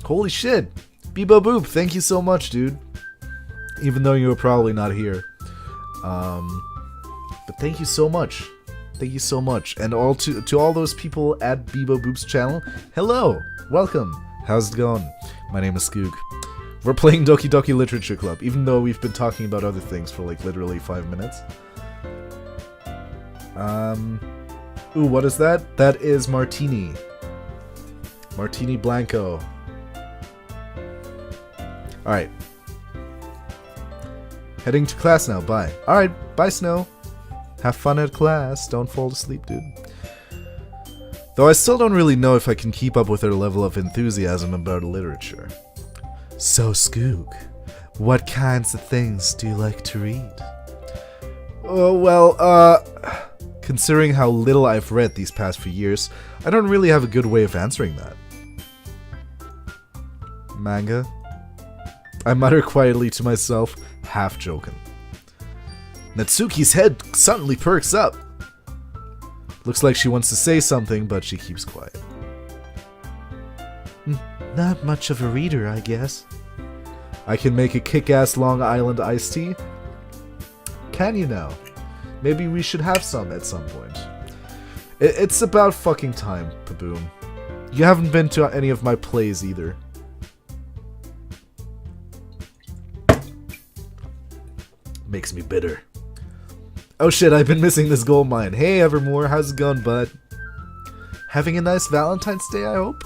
Holy shit. Bebo Boob, thank you so much, dude. Even though you were probably not here. But thank you so much. Thank you so much. And all to all those people at Bebo Boob's channel, hello. Welcome. How's it going? My name is Skoog. We're playing Doki Doki Literature Club, even though we've been talking about other things for like literally 5 minutes. Ooh, what is that? That is Martini. Martini Blanco. Alright. Heading to class now, bye. Alright, bye Snow. Have fun at class, don't fall asleep, dude. Though I still don't really know if I can keep up with her level of enthusiasm about literature. So Skoog, what kinds of things do you like to read? Oh, well, considering how little I've read these past few years, I don't really have a good way of answering that. Manga? I mutter quietly to myself, half joking. Natsuki's head suddenly perks up. Looks like she wants to say something, but she keeps quiet. Not much of a reader, I guess. I can make a kick-ass Long Island iced tea? Can you now? Maybe we should have some at some point. It's about fucking time, Paboom. You haven't been to any of my plays either. Makes me bitter. Oh shit, I've been missing this gold mine. Hey Evermore, how's it going, bud? Having a nice Valentine's Day, I hope?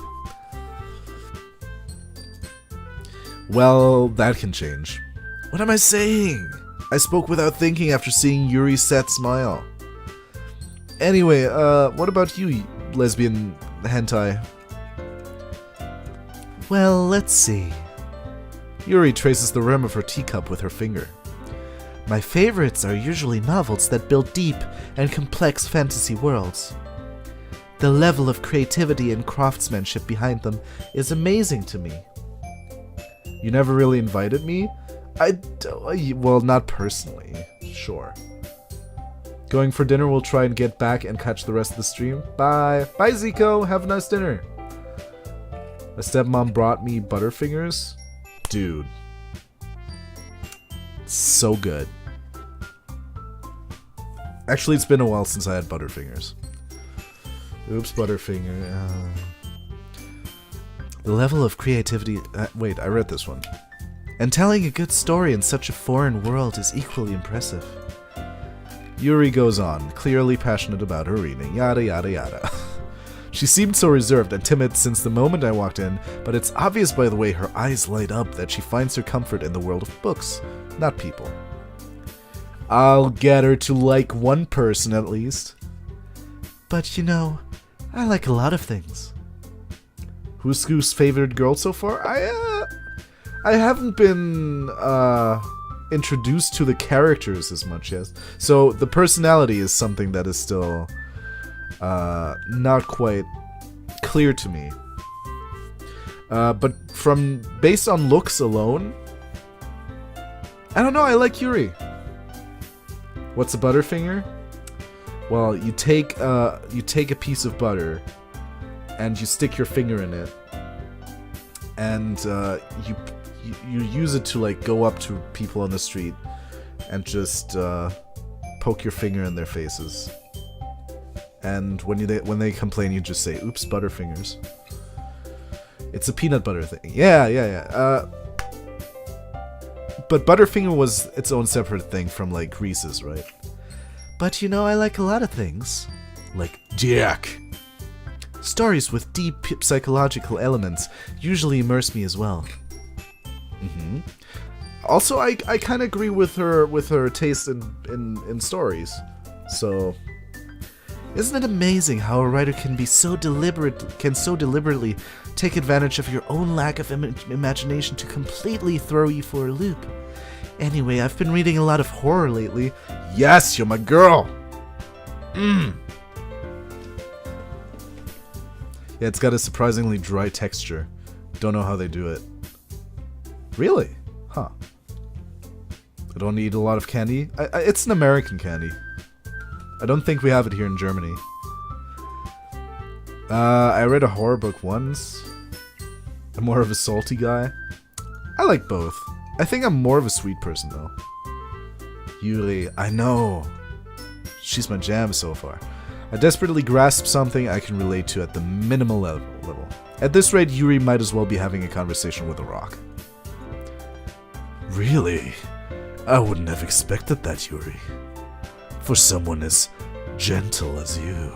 Well, that can change. What am I saying? I spoke without thinking after seeing Yuri's sad smile. Anyway, what about you, lesbian hentai? Well, let's see. Yuri traces the rim of her teacup with her finger. My favorites are usually novels that build deep and complex fantasy worlds. The level of creativity and craftsmanship behind them is amazing to me. You never really invited me? Well, not personally. Sure. Going for dinner, we'll try and get back and catch the rest of the stream. Bye. Bye, Zico. Have a nice dinner. My stepmom brought me Butterfingers. Dude. So good. Actually, it's been a while since I had Butterfingers. Oops, Butterfinger. The level of creativity... wait, I read this one. And telling a good story in such a foreign world is equally impressive. Yuri goes on, clearly passionate about her reading, yada yada yada. She seemed so reserved and timid since the moment I walked in, but it's obvious by the way her eyes light up that she finds her comfort in the world of books, not people. I'll get her to like one person at least. But you know, I like a lot of things. Who's Goof's favorite girl so far? I haven't been introduced to the characters as much yet. So the personality is something that is still not quite clear to me. But based on looks alone, I don't know, I like Yuri. What's a Butterfinger? Well, you take a piece of butter and you stick your finger in it, and you use it to like go up to people on the street and just poke your finger in their faces. And when they complain, you just say, "Oops, Butterfingers." It's a peanut butter thing. Yeah. But Butterfinger was its own separate thing from like Reese's, right? But you know, I like a lot of things. Like Jack. Stories with deep psychological elements usually immerse me as well. Mm-hmm. Also, I kind of agree with her taste in stories. So, isn't it amazing how a writer can so deliberately take advantage of your own lack of imagination to completely throw you for a loop? Anyway, I've been reading a lot of horror lately. Yes, you're my girl. Yeah, it's got a surprisingly dry texture. Don't know how they do it. Really? Huh. I don't eat a lot of candy. It's an American candy. I don't think we have it here in Germany. I read a horror book once. I'm more of a salty guy. I like both. I think I'm more of a sweet person, though. Yuri, I know. She's my jam so far. I desperately grasp something I can relate to at the minimal level. At this rate, Yuri might as well be having a conversation with a rock. Really? I wouldn't have expected that, Yuri. For someone as gentle as you.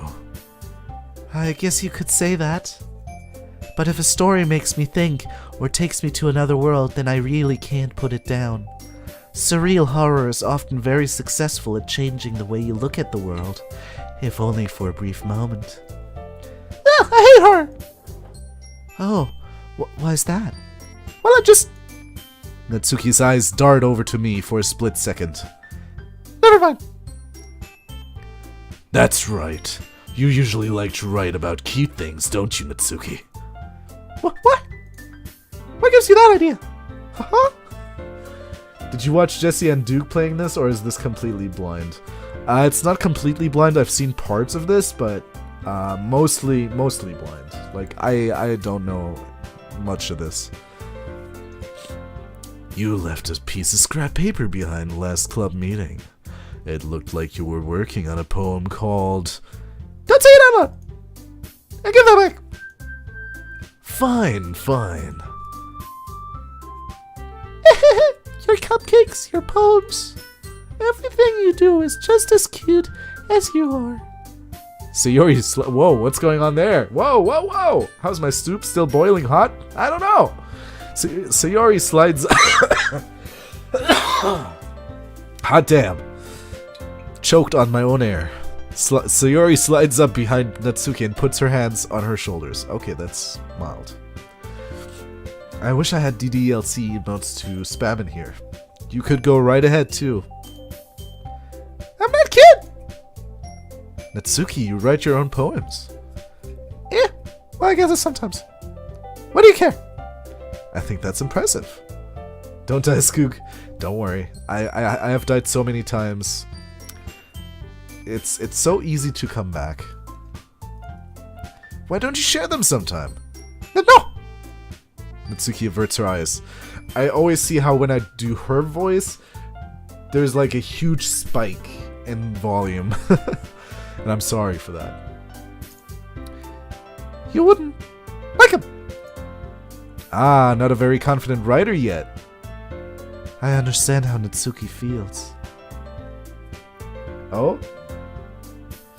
I guess you could say that. But if a story makes me think, or takes me to another world, then I really can't put it down. Surreal horror is often very successful at changing the way you look at the world, if only for a brief moment. Ah, I hate horror! Oh, why's that? Well, Natsuki's eyes dart over to me for a split second. Never mind. That's right. You usually like to write about cute things, don't you, Natsuki? What? What gives you that idea? Huh? Did you watch Jesse and Duke playing this, or is this completely blind? It's not completely blind. I've seen parts of this, but mostly blind. Like, I don't know much of this. You left a piece of scrap paper behind last club meeting. It looked like you were working on a poem called... Don't say it out loud! I give that back! Fine. Your cupcakes, your poems, everything you do is just as cute as you are. Sayori, whoa, what's going on there? Whoa. How's my soup still boiling hot? I don't know. Sayori slides... Hot damn. Choked on my own air. Sayori slides up behind Natsuki and puts her hands on her shoulders. Okay, that's mild. I wish I had DDLC emotes to spam in here. You could go right ahead, too. I'm not kidding! Natsuki, you write your own poems. Yeah, well, I guess it's sometimes. What do you care? I think that's impressive. Don't die, Skoog. Don't worry. I have died so many times. It's so easy to come back. Why don't you share them sometime? No! Natsuki averts her eyes. I always see how when I do her voice, there's like a huge spike in volume. And I'm sorry for that. You wouldn't like him. Ah, not a very confident writer yet. I understand how Natsuki feels. Oh?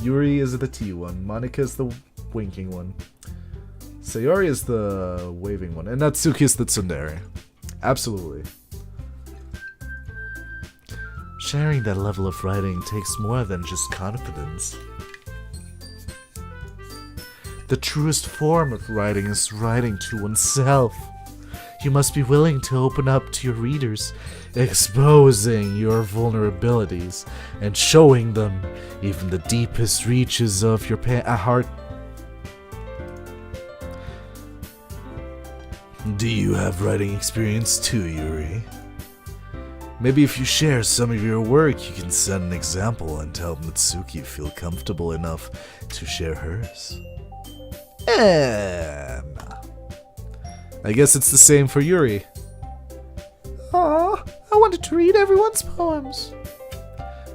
Yuri is the T one, Monika is the winking one, Sayori is the waving one, and Natsuki is the tsundere. Absolutely. Sharing that level of writing takes more than just confidence. The truest form of writing is writing to oneself. You must be willing to open up to your readers, exposing your vulnerabilities and showing them even the deepest reaches of your heart. Do you have writing experience too, Yuri? Maybe if you share some of your work, you can set an example and help Natsuki feel comfortable enough to share hers. I guess it's the same for Yuri. Aw, I wanted to read everyone's poems.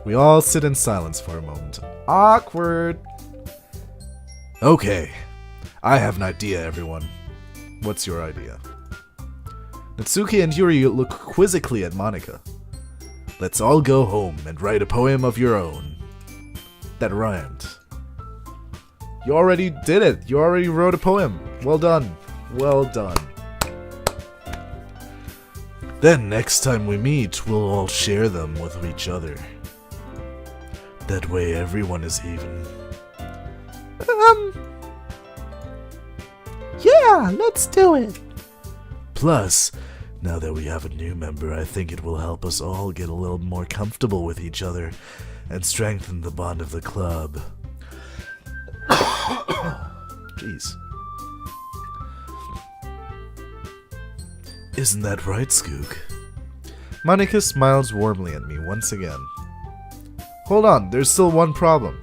We all sit in silence for a moment. Awkward. Okay, I have an idea, everyone. What's your idea? Natsuki and Yuri look quizzically at Monika. Let's all go home and write a poem of your own. That rhymed. You already did it. You already wrote a poem. Well done. Well done. Then next time we meet, we'll all share them with each other. That way everyone is even. Yeah, let's do it. Plus, now that we have a new member, I think it will help us all get a little more comfortable with each other and strengthen the bond of the club. Jeez. Isn't that right, Skoog? Monika smiles warmly at me once again. Hold on, there's still one problem.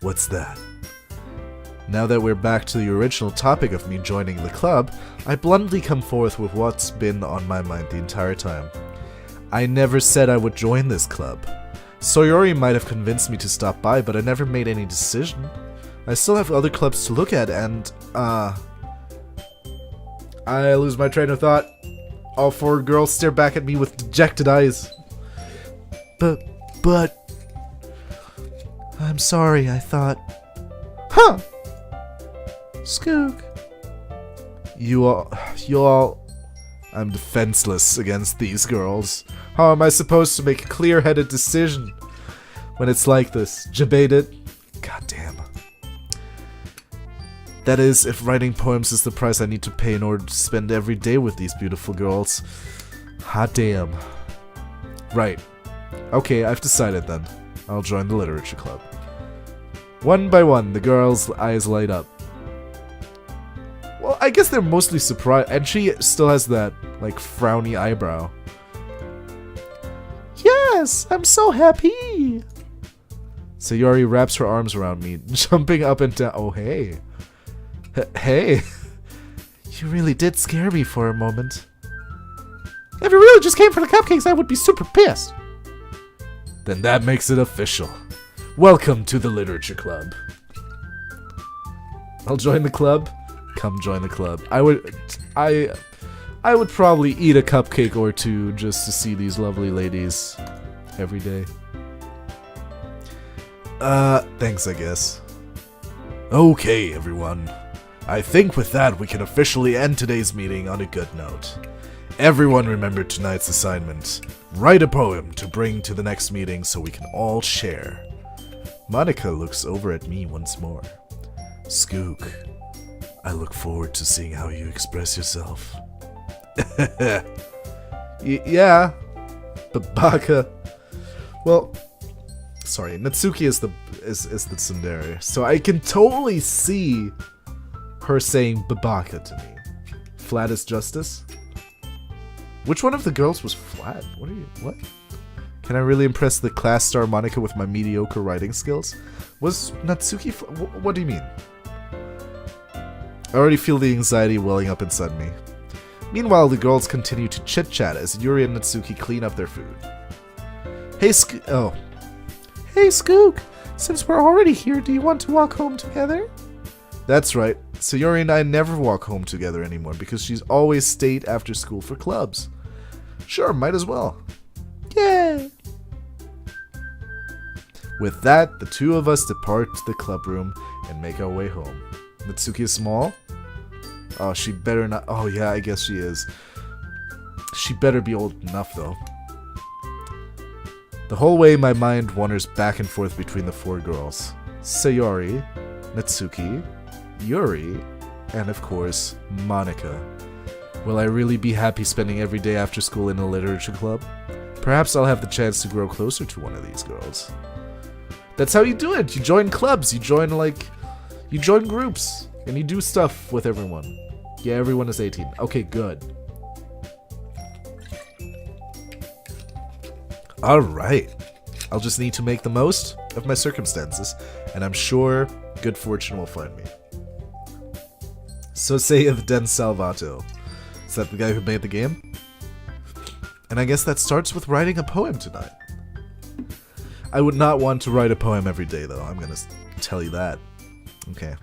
What's that? Now that we're back to the original topic of me joining the club, I bluntly come forth with what's been on my mind the entire time. I never said I would join this club. Sayori might have convinced me to stop by, but I never made any decision. I still have other clubs to look at, and, I lose my train of thought. All four girls stare back at me with dejected eyes. But... I'm sorry, I thought... Huh! Skoog. You all... I'm defenseless against these girls. How am I supposed to make a clear-headed decision when it's like this? Jebaited? Goddamn. That is, if writing poems is the price I need to pay in order to spend every day with these beautiful girls. Hot damn. Right. Okay, I've decided then. I'll join the literature club. One by one, the girls' eyes light up. Well, I guess they're mostly surprised, and she still has that, like, frowny eyebrow. Yes, I'm so happy. Sayori wraps her arms around me, jumping up and down. Oh, hey. Hey. You really did scare me for a moment. If you really just came for the cupcakes, I would be super pissed. Then that makes it official. Welcome to the Literature Club. I'll join the club. Come join the club. I would probably eat a cupcake or two just to see these lovely ladies every day. Thanks, I guess. Okay, everyone. I think with that we can officially end today's meeting on a good note. Everyone remember tonight's assignment. Write a poem to bring to the next meeting so we can all share. Monica looks over at me once more. Skoog, I look forward to seeing how you express yourself. Yeah, Babaka. Well, sorry, Natsuki is the tsundere, so I can totally see her saying Babaka to me. Flat as justice. Which one of the girls was flat? What? Can I really impress the class star Monica with my mediocre writing skills? Was Natsuki what do you mean? I already feel the anxiety welling up inside me. Meanwhile, the girls continue to chit-chat as Yuri and Natsuki clean up their food. Hey, Hey, Skoog. Since we're already here, do you want to walk home together? That's right. Sayori and I never walk home together anymore because she's always stayed after school for clubs. Sure, might as well. Yay! With that, the two of us depart the club room and make our way home. Natsuki is small? Oh, she better not. Oh, yeah, I guess she is. She better be old enough, though. The whole way, my mind wanders back and forth between the four girls. Sayori, Natsuki, Yuri, and of course, Monica. Will I really be happy spending every day after school in a literature club? Perhaps I'll have the chance to grow closer to one of these girls. That's how you do it. You join clubs. You join groups. And you do stuff with everyone. Yeah, everyone is 18. Okay, good. Alright. I'll just need to make the most of my circumstances, and I'm sure good fortune will find me. So saith Den Salvato. Is that the guy who made the game? And I guess that starts with writing a poem tonight. I would not want to write a poem every day, though. I'm gonna tell you that. Okay.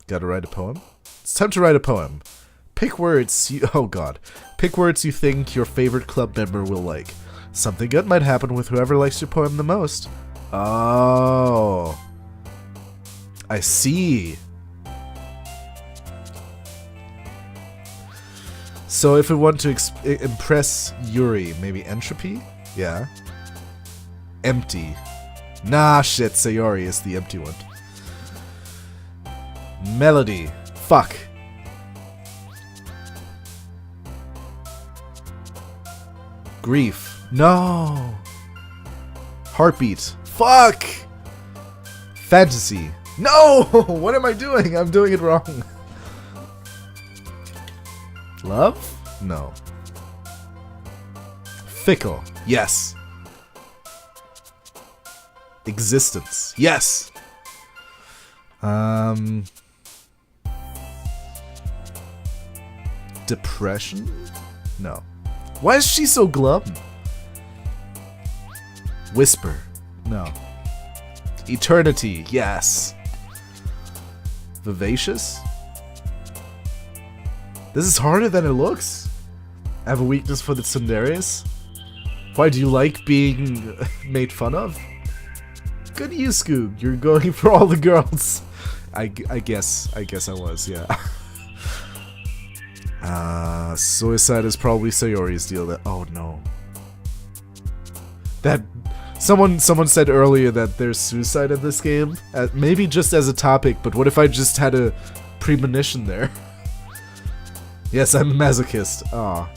Gotta write a poem? It's time to write a poem. Pick words you... Oh god. Pick words you think your favorite club member will like. Something good might happen with whoever likes your poem the most. Oh. I see. So if we want to impress Yuri, maybe entropy? Yeah. Empty. Nah, shit, Sayori is the empty one. Melody. Fuck. Grief. No. Heartbeat. Fuck. Fantasy. No! What am I doing? I'm doing it wrong. Love? No. Fickle. Yes. Existence. Yes. Depression? No. Why is she so glum? Whisper. No. Eternity. Yes. Vivacious? This is harder than it looks. I have a weakness for the tsunderes. Why, do you like being made fun of? Good to you, Skoog. You're going for all the girls. I guess I was, yeah. Suicide is probably Sayori's deal. That oh no. That someone said earlier that there's suicide in this game. Maybe just as a topic, but what if I just had a premonition there? Yes, I'm a masochist. Aw.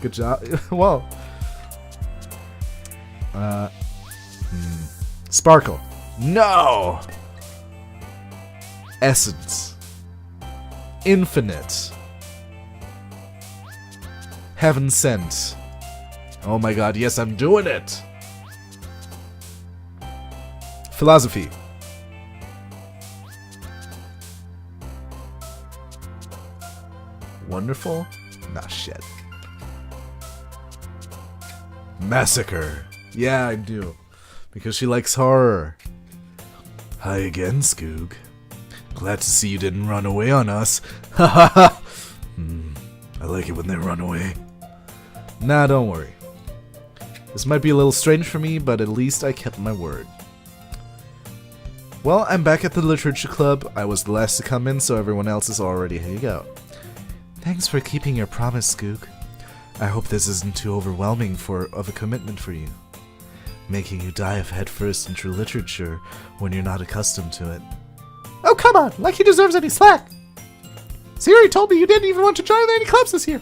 Good job. Well. Sparkle. No! Essence. Infinite. Heaven sent. Oh my god, yes, I'm doing it! Philosophy. Wonderful? Nah, shit. Massacre. Yeah, I do. Because she likes horror. Hi again, Skoog. Glad to see you didn't run away on us. Ha ha ha! I like it when they run away. Nah, don't worry. This might be a little strange for me, but at least I kept my word. Well, I'm back at the literature club. I was the last to come in, so everyone else is already hanging out. Thanks for keeping your promise, Skoog. I hope this isn't too overwhelming of a commitment for you. Making you dive headfirst into literature when you're not accustomed to it. Oh, come on! Like he deserves any slack! Siri told me you didn't even want to join any clubs this year.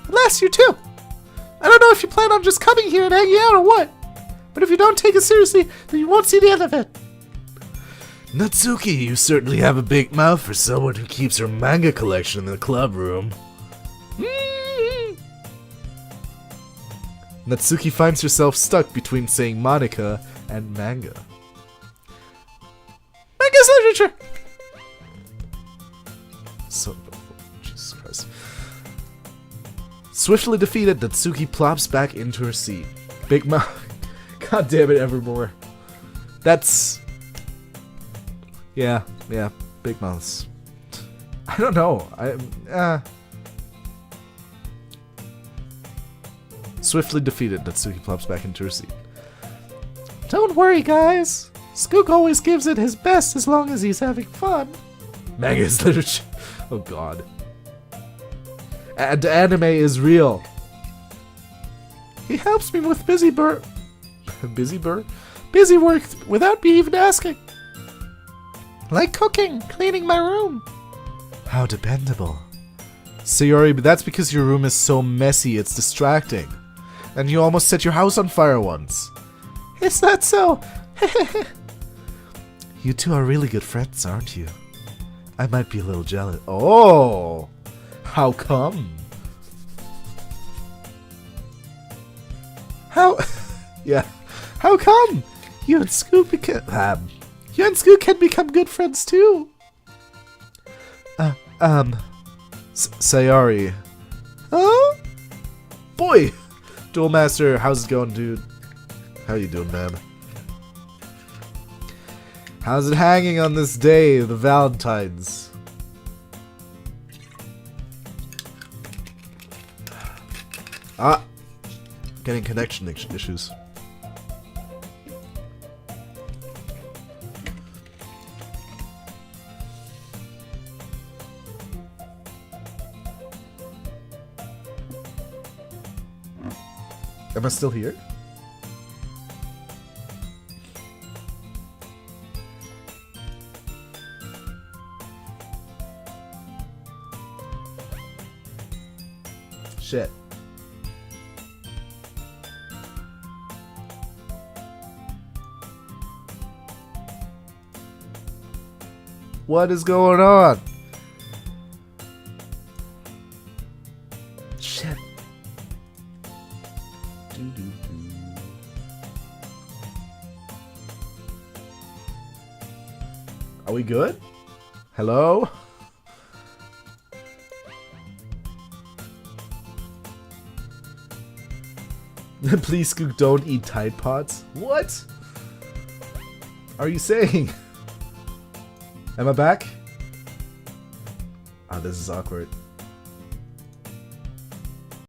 And last year, too. I don't know if you plan on just coming here and hanging out or what. But if you don't take it seriously, then you won't see the end of it. Natsuki, you certainly have a big mouth for someone who keeps her manga collection in the club room. Natsuki finds herself stuck between saying Monica and manga. Manga's literature! So, Jesus Christ. Swiftly defeated, Natsuki plops back into her seat. Big mouth. God damn it, Evermore. That's... Yeah, big mouths. I don't know. Swiftly defeated, Natsuki plops back into her seat. Don't worry, guys. Skoog always gives it his best as long as he's having fun. Manga is literature. Oh god. And anime is real. He helps me with busy work Busy work? without me even asking. Like cooking, cleaning my room. How dependable. Sayori, but that's because your room is so messy, it's distracting. And you almost set your house on fire once. Is that so? You two are really good friends, aren't you? I might be a little jealous. Oh! How come? How? Yeah. How come? You and Skoog can become good friends too. Sayori. Huh? Boy! Duel Master, how's it going, dude? How you doing, man? How's it hanging on this day, the Valentine's? Ah! Getting connection issues. Am I still here? Shit. What is going on? Shit. Are we good? Hello? Please, Skoog, don't eat Tide Pods. What? Are you saying? Am I back? Ah, this is awkward.